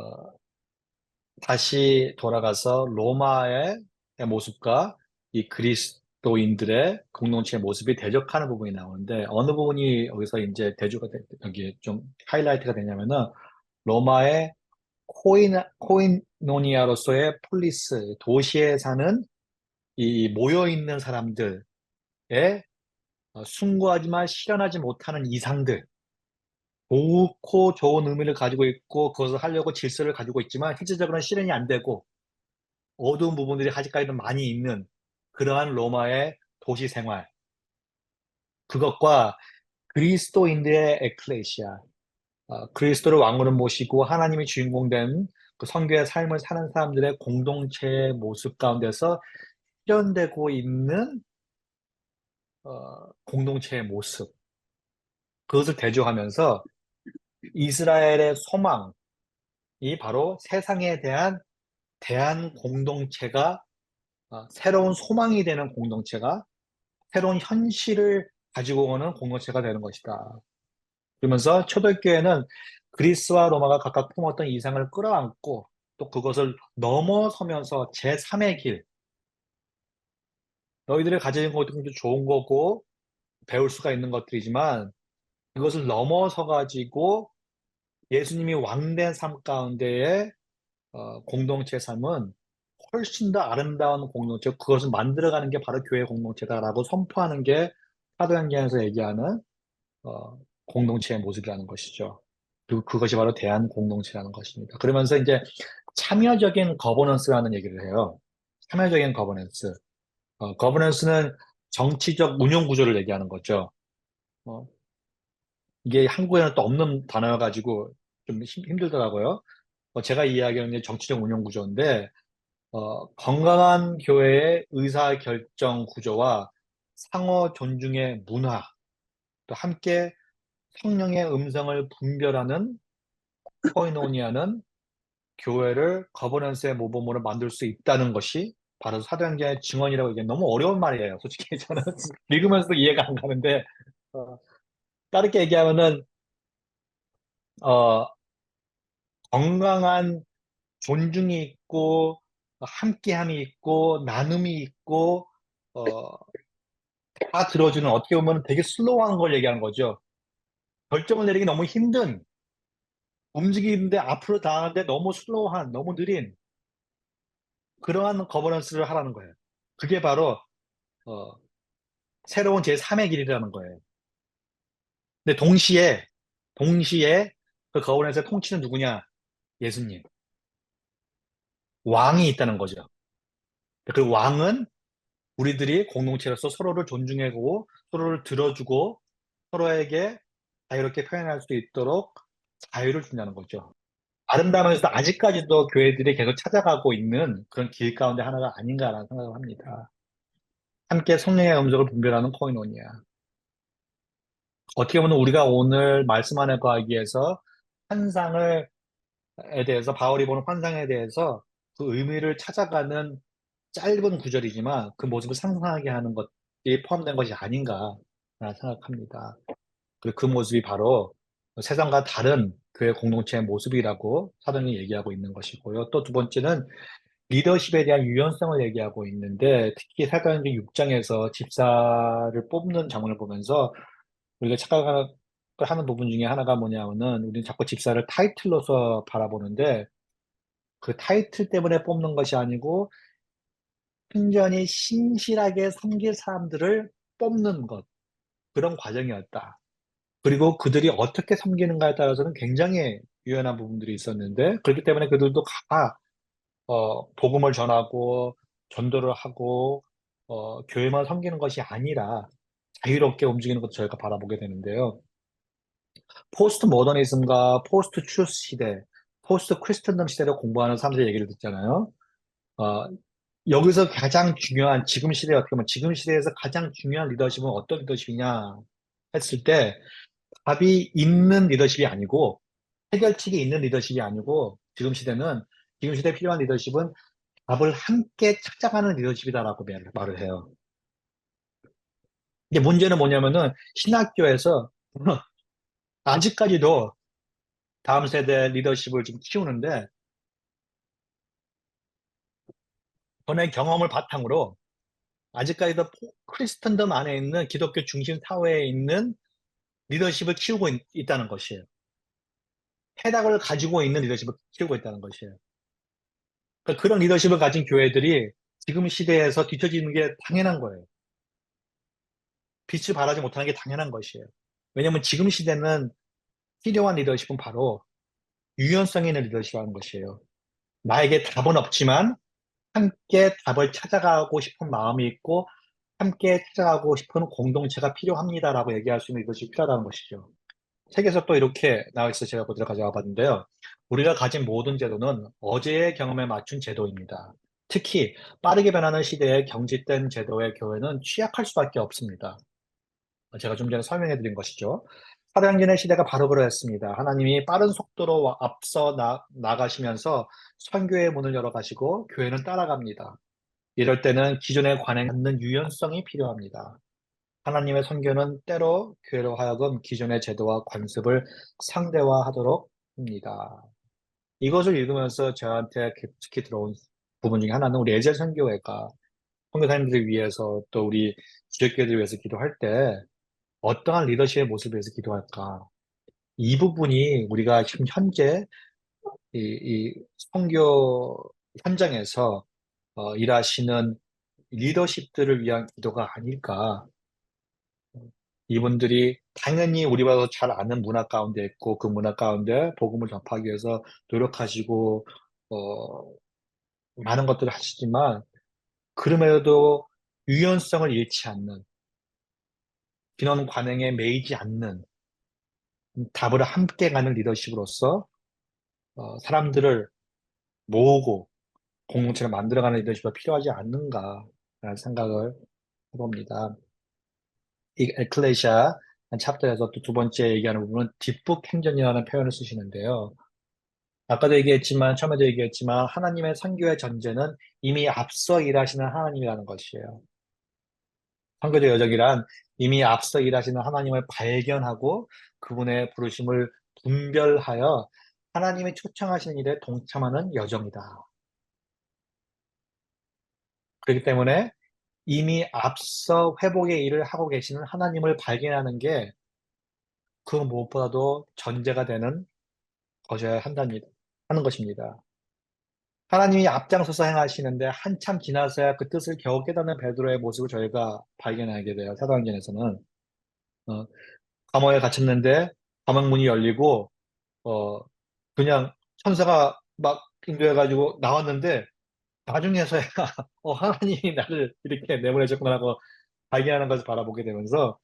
다시 돌아가서 로마의 모습과 이 그리스도인들의 공동체의 모습이 대적하는 부분이 나오는데 어느 부분이 여기서 이제 여기 좀 하이라이트가 되냐면은 로마의 코이노니아로서의 폴리스 도시에 사는 이 모여 있는 사람들의 숭고하지만 실현하지 못하는 이상들 좋고 좋은 의미를 가지고 있고 그것을 하려고 질서를 가지고 있지만 실질적으로는 실현이 안 되고 어두운 부분들이 아직까지도 많이 있는 그러한 로마의 도시 생활. 그것과 그리스도인들의 에클레시아, 그리스도를 왕으로 모시고 하나님이 주인공 된 그 성교의 삶을 사는 사람들의 공동체의 모습 가운데서 실현되고 있는 공동체의 모습. 그것을 대조하면서 이스라엘의 소망이 바로 세상에 대한 공동체가 새로운 소망이 되는 공동체가 새로운 현실을 가지고 오는 공동체가 되는 것이다. 그러면서 초대교회는 그리스와 로마가 각각 품었던 이상을 끌어안고 또 그것을 넘어서면서 제3의 길, 너희들이 가진 것도 좋은 거고 배울 수가 있는 것들이지만 그것을 넘어서 가지고 예수님이 왕된 삶 가운데의 공동체 삶은 훨씬 더 아름다운 공동체, 그것을 만들어가는 게 바로 교회 공동체다라고 선포하는 게 사도행전에서 얘기하는 공동체의 모습이라는 것이죠. 그리고 그것이 바로 대한 공동체라는 것입니다. 그러면서 이제 참여적인 거버넌스라는 얘기를 해요. 참여적인 거버넌스. 거버넌스는 정치적 운영 구조를 얘기하는 거죠. 어, 이게 한국에는 또 없는 단어여가지고 좀 힘들더라고요. 제가 이야기하는 게 정치적 운영 구조인데, 건강한 교회의 의사결정 구조와 상호 존중의 문화, 또 함께 성령의 음성을 분별하는 코이노니아는 교회를 거버넌스의 모범으로 만들 수 있다는 것이 바로 사도행전의 증언이라고. 이게 너무 어려운 말이에요. 솔직히 저는 읽으면서도 이해가 안 가는데 어, 다르게 얘기하면은 어, 건강한 존중이 있고 함께함이 있고 나눔이 있고 어, 다 들어주는, 어떻게 보면 되게 슬로우한 걸 얘기하는 거죠. 결정을 내리기 너무 힘든, 움직이는데 앞으로 나가는데 너무 슬로우한, 너무 느린 그러한 거버넌스를 하라는 거예요. 그게 바로 어, 새로운 제3의 길이라는 거예요. 근데 동시에 그 거버넌스의 통치는 누구냐? 예수님. 왕이 있다는 거죠. 그 왕은 우리들이 공동체로서 서로를 존중하고 서로를 들어주고 서로에게 자유롭게 표현할 수 있도록 자유를 준다는 거죠. 아름다우면서도 아직까지도 교회들이 계속 찾아가고 있는 그런 길 가운데 하나가 아닌가라는 생각을 합니다. 함께 성령의 음성을 분별하는 코이노니아. 어떻게 보면 우리가 오늘 말씀 안에 거하기 위해서 환상에 대해서, 바울이 보는 환상에 대해서 그 의미를 찾아가는 짧은 구절이지만 그 모습을 상상하게 하는 것이 포함된 것이 아닌가라는 생각합니다. 그리고 그 모습이 바로 세상과 다른 교회 공동체의 모습이라고 사도행전이 얘기하고 있는 것이고요. 또 두 번째는 리더십에 대한 유연성을 얘기하고 있는데, 특히 사도행전 6장에서 집사를 뽑는 장면을 보면서 우리가 하는 부분 중에 하나가 뭐냐면은 우리는 자꾸 집사를 타이틀로서 바라보는데 그 타이틀 때문에 뽑는 것이 아니고 순전히 신실하게 섬길 사람들을 뽑는 것, 그런 과정이었다. 그리고 그들이 어떻게 섬기는가에 따라서는 굉장히 유연한 부분들이 있었는데 그렇기 때문에 그들도 다 복음을 전하고 전도를 하고 교회만 섬기는 것이 아니라 자유롭게 움직이는 것을 저희가 바라보게 되는데요. 포스트 모더니즘과 포스트 트루스 시대, 포스트 크리스천덤 시대를 공부하는 사람들의 얘기를 듣잖아요. 어, 여기서 가장 중요한 지금 시대에 어떻게 보면 지금 시대에서 가장 중요한 리더십은 어떤 리더십이냐 했을 때 답이 있는 리더십이 아니고 해결책이 있는 리더십이 아니고 지금 시대에 필요한 리더십은 답을 함께 찾아가는 리더십이다라고 말을 해요. 이게 문제는 뭐냐면은 신학교에서 아직까지도 다음 세대 리더십을 지금 키우는데 전의 경험을 바탕으로 아직까지도 크리스턴덤 안에 있는 기독교 중심 사회에 있는 리더십을 키우고 있다는 것이에요. 해답을 가지고 있는 리더십을 키우고 있다는 것이에요. 그러니까 그런 리더십을 가진 교회들이 지금 시대에서 뒤처지는 게 당연한 거예요. 빛을 발하지 못하는 게 당연한 것이에요. 왜냐하면 지금 시대는 필요한 리더십은 바로 유연성 있는 리더십이라는 것이에요. 나에게 답은 없지만 함께 답을 찾아가고 싶은 마음이 있고 함께 찾아가고 싶은 공동체가 필요합니다라고 얘기할 수 있는 리더십이 필요하다는 것이죠. 책에서 또 이렇게 나와 있어 제가 그대로 가져와 봤는데요. 우리가 가진 모든 제도는 어제의 경험에 맞춘 제도입니다. 특히 빠르게 변하는 시대에 경직된 제도의 교회는 취약할 수밖에 없습니다. 제가 좀 전에 설명해 드린 것이죠. 사도행전의 시대가 바로 그러했습니다. 하나님이 빠른 속도로 앞서 나가시면서 선교의 문을 열어가시고 교회는 따라갑니다. 이럴 때는 기존에 관행하는 유연성이 필요합니다. 하나님의 선교는 때로 교회로 하여금 기존의 제도와 관습을 상대화하도록 합니다. 이것을 읽으면서 저한테 특히 들어온 부분 중에 하나는 우리 에젤 선교회가 선교사님들을 위해서 또 우리 지역교회들을 위해서 기도할 때 어떠한 리더십의 모습을 위해서 기도할까? 이 부분이 우리가 지금 현재 이 선교 현장에서 일하시는 리더십들을 위한 기도가 아닐까. 이분들이 당연히 우리보다 더 잘 아는 문화 가운데 있고 그 문화 가운데 복음을 전파하기 위해서 노력하시고 어, 많은 것들을 하시지만 그럼에도 유연성을 잃지 않는 비넌 관행에 매이지 않는 답을 함께 가는 리더십으로서 사람들을 모으고 공동체를 만들어가는 리더십이 필요하지 않는가라는 생각을 해봅니다. 이 에클레시아 챕터에서 또 두 번째 얘기하는 부분은 뒷북 행전이라는 표현을 쓰시는데요. 아까도 얘기했지만 처음에도 얘기했지만 하나님의 선교의 전제는 이미 앞서 일하시는 하나님이라는 것이에요. 선교적 여정이란 이미 앞서 일하시는 하나님을 발견하고 그분의 부르심을 분별하여 하나님이 초청하시는 일에 동참하는 여정이다. 그렇기 때문에 이미 앞서 회복의 일을 하고 계시는 하나님을 발견하는 게 그 무엇보다도 전제가 되는 것이어야 하는 것입니다. 하나님이 앞장서서 행하시는데 한참 지나서야 그 뜻을 겨우 깨닫는 베드로의 모습을 저희가 발견하게 돼요. 사도행전에서는 어, 감옥에 갇혔는데 감옥 문이 열리고 어, 그냥 천사가 막 인도해가지고 나왔는데 나중에서야 하나님이 나를 이렇게 내보내셨구나라고 발견하는 것을 바라보게 되면서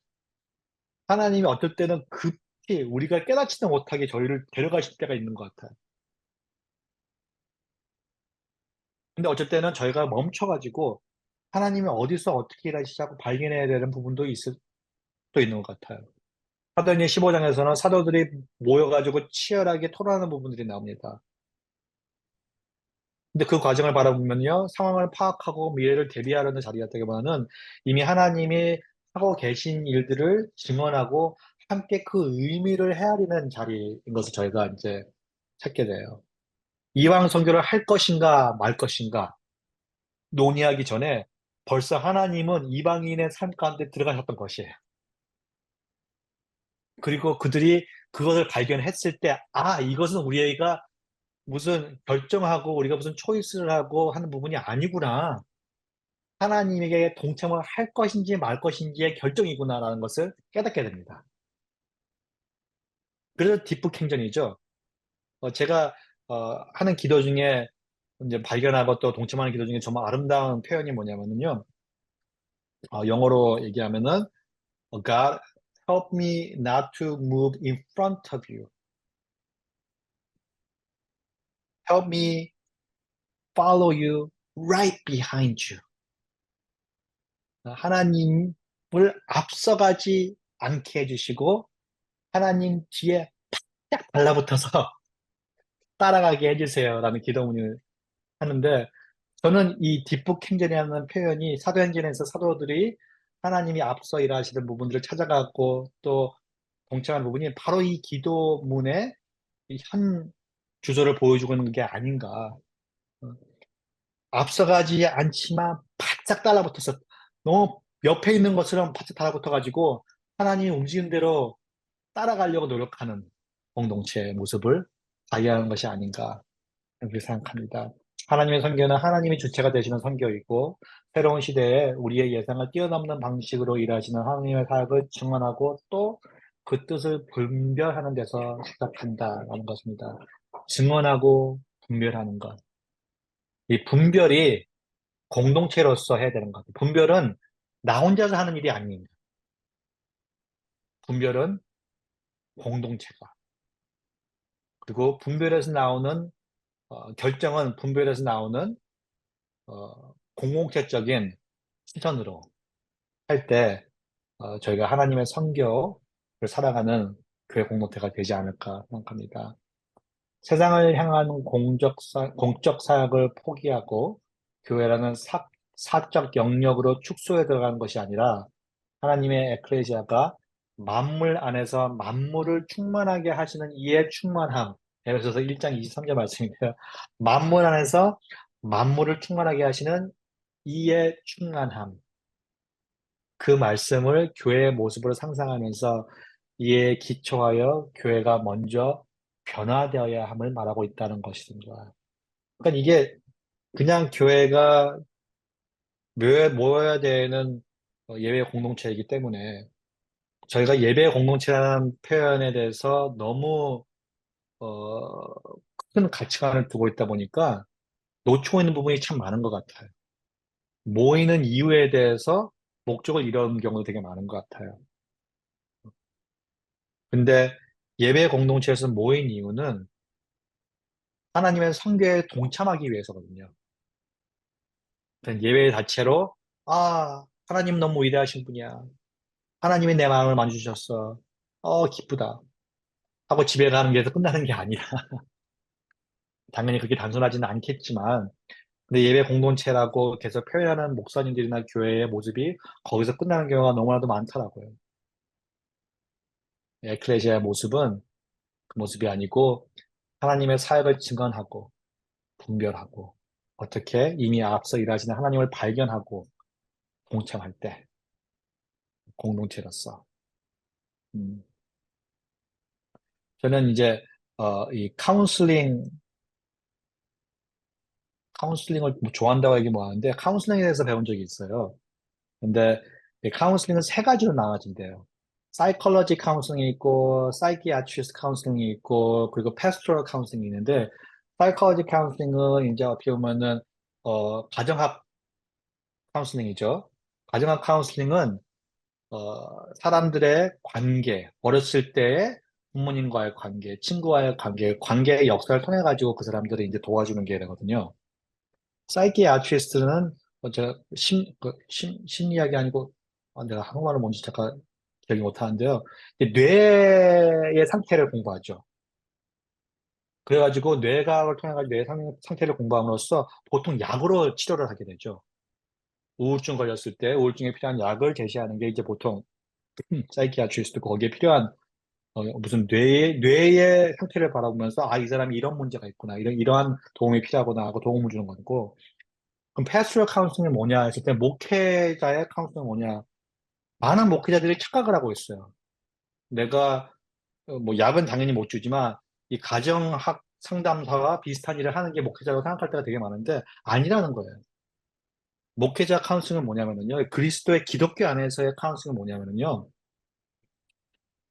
하나님이 어떨 때는 급히 우리가 깨닫지도 못하게 저희를 데려가실 때가 있는 것 같아요. 근데 어쩔 때는 저희가 멈춰가지고 하나님이 어디서 어떻게 일하시자고 발견해야 되는 부분도 있을 또 있는 것 같아요. 사도행전 15장에서는 사도들이 모여가지고 치열하게 토론하는 부분들이 나옵니다. 근데 그 과정을 바라보면요, 상황을 파악하고 미래를 대비하려는 자리였다기보다는 이미 하나님이 하고 계신 일들을 증언하고 함께 그 의미를 헤아리는 자리인 것을 저희가 이제 찾게 돼요. 이왕 선교를 할 것인가 말 것인가 논의하기 전에 벌써 하나님은 이방인의 삶 가운데 들어가셨던 것이에요. 그리고 그들이 그것을 발견했을 때, 아, 이것은 우리 애가 무슨 결정하고 우리가 무슨 초이스를 하고 하는 부분이 아니구나. 하나님에게 동참을 할 것인지 말 것인지의 결정이구나라는 것을 깨닫게 됩니다. 그래서 딥북 행전이죠. 제가 하는 기도 중에 이제 발견하고 또 동참하는 기도 중에 정말 아름다운 표현이 뭐냐면요. 영어로 얘기하면은 God help me not to move in front of you. Help me follow you right behind you. 하나님을 앞서가지 않게 해주시고 하나님 뒤에 딱 달라붙어서 따라가게 해주세요라는 기도문을 하는데 저는 이 뒷북 행전이라는 표현이 사도행전에서 사도들이 하나님이 앞서 일하시는 부분들을 찾아가고 또 동참하는 부분이 바로 이 기도문의 이 한 주소를 보여주고 있는 게 아닌가. 앞서가지 않지만 바짝 달라붙어서 너무 옆에 있는 것처럼 바짝 달라붙어가지고 하나님이 움직이는 대로 따라가려고 노력하는 공동체의 모습을 발휘하는 것이 아닌가 그렇게 생각합니다. 하나님의 선교는 하나님이 주체가 되시는 선교이고 새로운 시대에 우리의 예상을 뛰어넘는 방식으로 일하시는 하나님의 사역을 증언하고 또 그 뜻을 분별하는 데서 시작한다라는 것입니다. 증언하고 분별하는 것. 이 분별이 공동체로서 해야 되는 것 같아요. 분별은 나 혼자서 하는 일이 아닙니다. 분별은 공동체가. 그리고 분별에서 나오는 결정은 분별에서 나오는 공동체적인 시선으로 할 때 저희가 하나님의 선교를 살아가는 교회 공동체가 되지 않을까 생각합니다. 세상을 향한 공적 사역을 포기하고 교회라는 사적 영역으로 축소해 들어가는 것이 아니라 하나님의 에클레시아가 만물 안에서 만물을 충만하게 하시는 이의 충만함. 에베소서 1장 23절 말씀인데요. 만물 안에서 만물을 충만하게 하시는 이의 충만함. 그 말씀을 교회의 모습으로 상상하면서 이에 기초하여 교회가 먼저 변화되어야 함을 말하고 있다는 것입니다. 그러니까 이게 그냥 교회가 모여야 되는 예배 공동체이기 때문에 저희가 예배 공동체라는 표현에 대해서 너무 큰 가치관을 두고 있다 보니까 놓치고 있는 부분이 참 많은 것 같아요. 모이는 이유에 대해서 목적을 잃은 경우도 되게 많은 것 같아요. 근데 예배 공동체에서 모인 이유는 하나님의 선교에 동참하기 위해서거든요. 예배 자체로 하나님 너무 위대하신 분이야. 하나님이 내 마음을 만져주셨어. 기쁘다. 하고 집에 가는 게 끝나는 게 아니라 당연히 그렇게 단순하지는 않겠지만 근데 예배 공동체라고 계속 표현하는 목사님들이나 교회의 모습이 거기서 끝나는 경우가 너무나도 많더라고요. 에클레시아의 모습은 그 모습이 아니고 하나님의 사역을 증언하고 분별하고 어떻게 이미 앞서 일하시는 하나님을 발견하고 동참할 때 공동체로서 저는 이제 이 카운슬링을 뭐 좋아한다고 얘기 뭐 하는데 카운슬링에 대해서 배운 적이 있어요. 근데 이 카운슬링은 세 가지로 나눠진대요. 사이콜로지 카운슬링이 있고 사이키아트리스트 카운슬링이 있고 그리고 패스토럴 카운슬링이 있는데 사이콜로지 카운슬링은 이제 어떻게 보면은 가정학 카운슬링이죠. 가정학 카운슬링은 사람들의 관계, 어렸을 때의 부모님과의 관계, 친구와의 관계의 역사를 통해 가지고 그 사람들을 이제 도와주는 게 되거든요. 사이키아트리스트는 제가 심리학이 아니고 내가 한국말을 뭔지 잠깐 기억이 못하는데요. 뇌의 상태를 공부하죠. 그래가지고 뇌과학을 통해 가지고 뇌 상태를 공부함으로써 보통 약으로 치료를 하게 되죠. 우울증 걸렸을 때 우울증에 필요한 약을 제시하는 게 이제 보통 사이키아트리스트 거기에 필요한 무슨 뇌의 상태를 바라보면서 이 사람이 이런 문제가 있구나 이러한 도움이 필요하구나 하고 도움을 주는 거고 그럼 패스토럴 카운슬링이 뭐냐 했을 때 목회자의 카운슬링이 뭐냐 많은 목회자들이 착각을 하고 있어요. 내가 뭐 약은 당연히 못 주지만 이 가정학 상담사와 비슷한 일을 하는 게 목회자라고 생각할 때가 되게 많은데 아니라는 거예요. 목회자 카운슬링은 뭐냐면요. 그리스도의 기독교 안에서의 카운슬링은 뭐냐면요.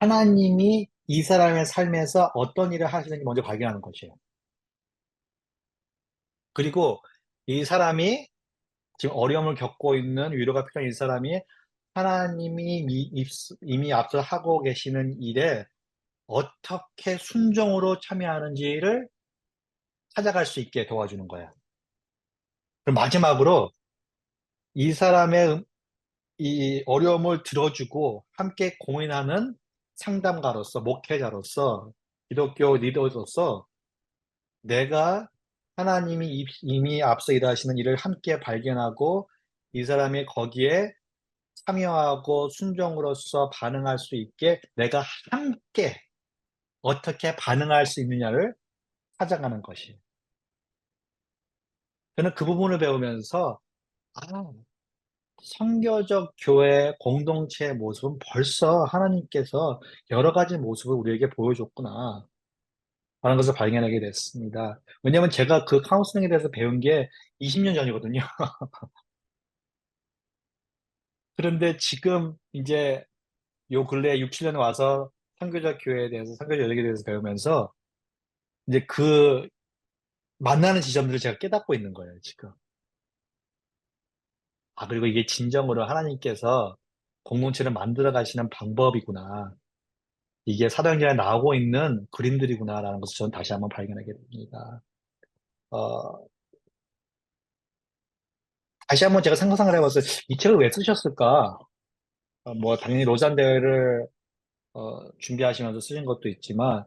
하나님이 이 사람의 삶에서 어떤 일을 하시는지 먼저 발견하는 것이에요. 그리고 이 사람이 지금 어려움을 겪고 있는 위로가 필요한 이 사람이 하나님이 이미 앞서 하고 계시는 일에 어떻게 순종으로 참여하는지를 찾아갈 수 있게 도와주는 거야. 그럼 마지막으로 이 사람의 이 어려움을 들어주고 함께 고민하는 상담가로서, 목회자로서, 기독교 리더로서 내가 하나님이 이미 앞서 일하시는 일을 함께 발견하고 이 사람이 거기에 참여하고 순종으로서 반응할 수 있게 내가 함께 어떻게 반응할 수 있느냐를 찾아가는 것이에요. 저는 그 부분을 배우면서 선교적 교회 공동체의 모습은 벌써 하나님께서 여러 가지 모습을 우리에게 보여줬구나 라는 것을 발견하게 됐습니다. 왜냐하면 제가 그 카운슬링에 대해서 배운 게 20년 전이거든요. 그런데 지금 이제 요 근래 6, 7년 와서 선교적 교회에 대해서, 선교적 연락에 대해서 배우면서 이제 그 만나는 지점들을 제가 깨닫고 있는 거예요, 지금. 그리고 이게 진정으로 하나님께서 공동체를 만들어 가시는 방법이구나. 이게 사도행전에 나오고 있는 그림들이구나라는 것을 저는 다시 한번 발견하게 됩니다. 어, 다시 한번 제가 생각을 해봤어요. 이 책을 왜 쓰셨을까? 뭐 당연히 로잔 대회를 준비하시면서 쓰신 것도 있지만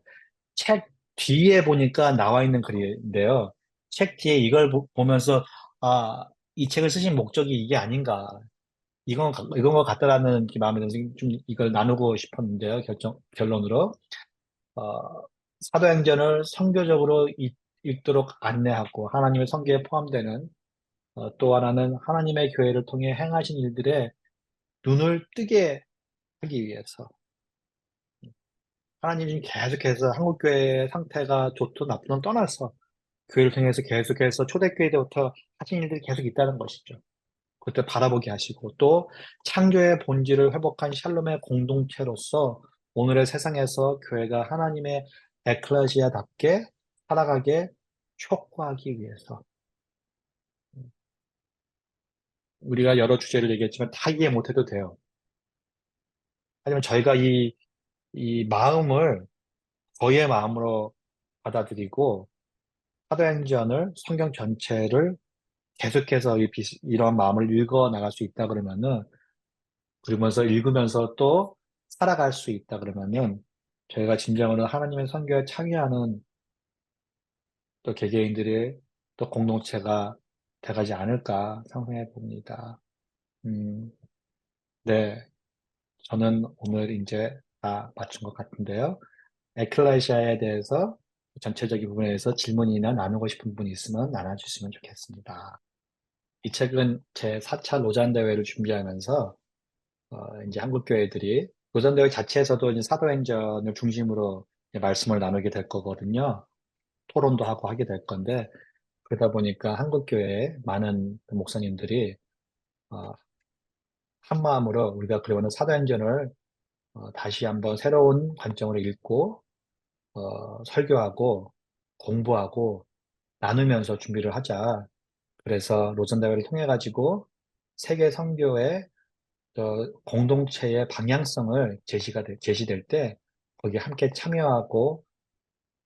책 뒤에 보니까 나와 있는 글인데요. 책 뒤에 이걸 보면서 이 책을 쓰신 목적이 이게 아닌가. 이건 것 같다라는 마음에 들어서 좀 이걸 나누고 싶었는데요. 결론으로. 어, 사도행전을 선교적으로 읽도록 안내하고 하나님의 선교에 포함되는 또 하나는 하나님의 교회를 통해 행하신 일들에 눈을 뜨게 하기 위해서 하나님이 계속해서 한국교회의 상태가 좋든 나쁘든 떠나서 교회를 통해서 계속해서 초대교회 때부터 하신 일들이 계속 있다는 것이죠. 그때 바라보게 하시고 또 창조의 본질을 회복한 샬롬의 공동체로서 오늘의 세상에서 교회가 하나님의 에클레시아답게 살아가게 촉구하기 위해서 우리가 여러 주제를 얘기했지만 다 이해 못해도 돼요. 하지만 저희가 이 마음을 저희의 마음으로 받아들이고 사도행전을 성경 전체를 계속해서 이런 마음을 읽어 나갈 수 있다 그러면은 그러면서 읽으면서 또 살아갈 수 있다 그러면은 저희가 진정으로 하나님의 선교에 참여하는 또 개개인들의 또 공동체가 돼가지 않을까 상상해 봅니다. 음, 네. 저는 오늘 이제 다 마친 것 같은데요. 에클레시아에 대해서 전체적인 부분에 대해서 질문이나 나누고 싶은 분이 있으면 나눠주시면 좋겠습니다. 이 책은 제 4차 로잔 대회를 준비하면서 이제 한국 교회들이 로잔 대회 자체에서도 이제 사도행전을 중심으로 이제 말씀을 나누게 될 거거든요. 토론도 하고 하게 될 건데 그러다 보니까 한국 교회의 많은 목사님들이 어, 한 마음으로 우리가 그러면 사도행전을 다시 한번 새로운 관점으로 읽고 설교하고 공부하고 나누면서 준비를 하자. 그래서 로전 대회를 통해 가지고 세계 선교의 공동체의 방향성을 제시될 때 거기에 함께 참여하고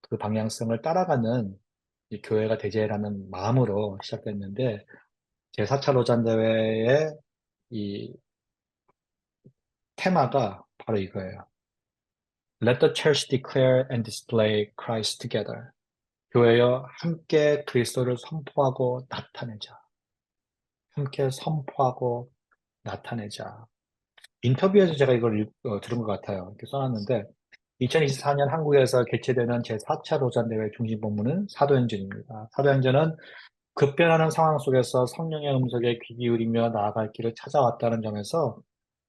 그 방향성을 따라가는 이 교회가 되제라는 마음으로 시작됐는데 제4차 로잔 대회의 이 테마가 바로 이거예요. Let the church declare and display Christ together. 교회여 함께 그리스도를 선포하고 나타내자. 함께 선포하고 나타내자. 인터뷰에서 제가 이걸 들은 것 같아요. 이렇게 써놨는데 2024년 한국에서 개최되는 제4차 로잔대회 중심 본문은 사도행전입니다. 사도행전은 급변하는 상황 속에서 성령의 음성에 귀 기울이며 나아갈 길을 찾아왔다는 점에서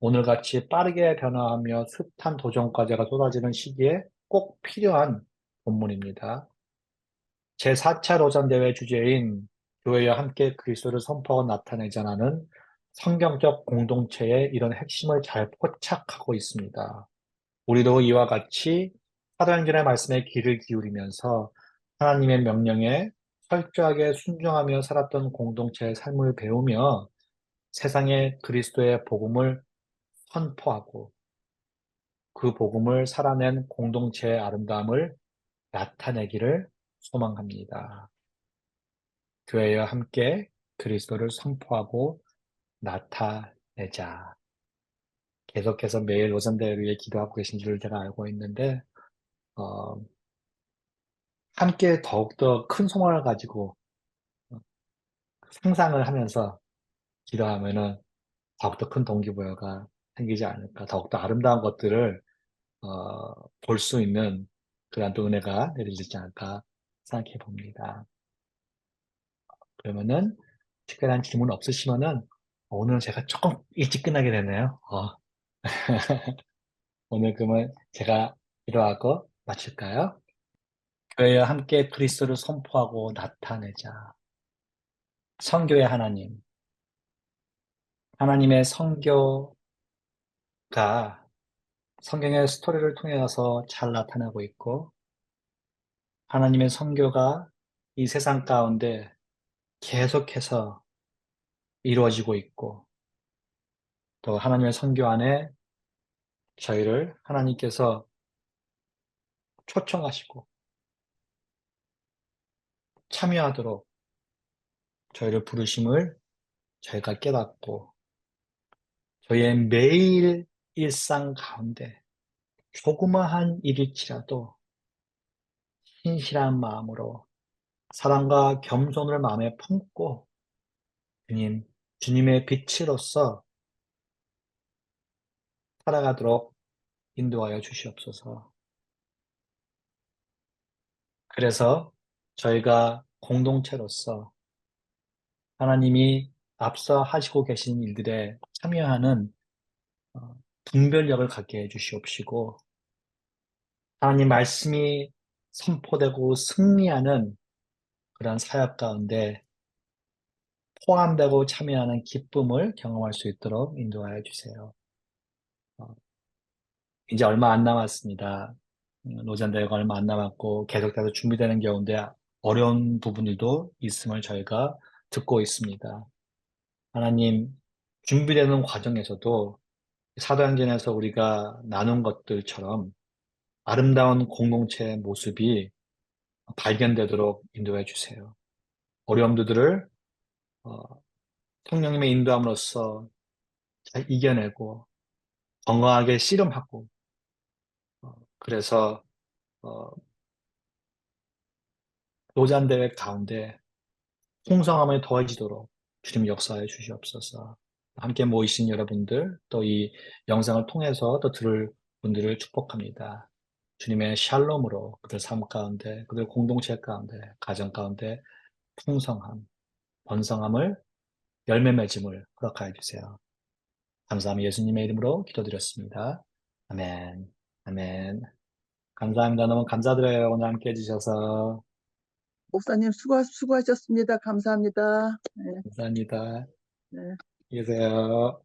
오늘같이 빠르게 변화하며 숱한 도전 과제가 쏟아지는 시기에 꼭 필요한 본문입니다. 제4차 로잔대회 주제인 교회와 함께 그리스도를 선포하고 나타내자는 성경적 공동체의 이런 핵심을 잘 포착하고 있습니다. 우리도 이와 같이 사도행전의 말씀에 귀를 기울이면서 하나님의 명령에 철저하게 순종하며 살았던 공동체의 삶을 배우며 세상에 그리스도의 복음을 선포하고 그 복음을 살아낸 공동체의 아름다움을 나타내기를 소망합니다. 교회와 함께 그리스도를 선포하고 나타내자. 계속해서 매일 오전대를 위해 기도하고 계신 줄 제가 알고 있는데 어, 함께 더욱더 큰 소망을 가지고 상상을 하면서 기도하면은 더욱더 큰 동기부여가 생기지 않을까, 더욱더 아름다운 것들을 볼 수 있는 그런 또 은혜가 내려지지 않을까 생각해 봅니다. 그러면은 특별한 질문 없으시면은 오늘은 제가 조금 일찍 끝나게 되네요. 오늘 그러면 제가 기도하고 마칠까요? 교회와 함께 그리스도를 선포하고 나타내자. 성교의 하나님, 하나님의 성교가 성경의 스토리를 통해서 잘 나타나고 있고 하나님의 성교가 이 세상 가운데 계속해서 이루어지고 있고 또 하나님의 성교 안에 저희를 하나님께서 초청하시고 참여하도록 저희를 부르심을 저희가 깨닫고 저희의 매일 일상 가운데 조그마한 일일지라도 신실한 마음으로 사랑과 겸손을 마음에 품고 주님의 빛으로서 살아가도록 인도하여 주시옵소서. 그래서 저희가 공동체로서 하나님이 앞서 하시고 계신 일들에 참여하는 분별력을 갖게 해 주시옵시고 하나님 말씀이 선포되고 승리하는 그런 사역 가운데 포함되고 참여하는 기쁨을 경험할 수 있도록 인도하여 주세요. 이제 얼마 안 남았습니다. 노전대회가 얼마 안 남았고 계속해서 준비되는 가운데 어려운 부분들도 있음을 저희가 듣고 있습니다. 하나님, 준비되는 과정에서도 사도행전에서 우리가 나눈 것들처럼 아름다운 공동체의 모습이 발견되도록 인도해 주세요. 어려움들을 성령님의 인도함으로써 잘 이겨내고 건강하게 씨름하고 그래서 노잔대회 가운데 풍성함에 더해지도록 주님 역사해 주시옵소서. 함께 모이신 여러분들 또 이 영상을 통해서 또 들을 분들을 축복합니다. 주님의 샬롬으로 그들 삶 가운데 그들 공동체 가운데 가정 가운데 풍성함, 번성함을 열매 맺음을 허락하여 주세요. 감사하며 예수님의 이름으로 기도드렸습니다. 아멘. 아멘. 감사합니다. 너무 감사드려요. 오늘 함께 해주셔서. 목사님 수고하셨습니다. 감사합니다. 네. 감사합니다. 네. 안녕히 계세요.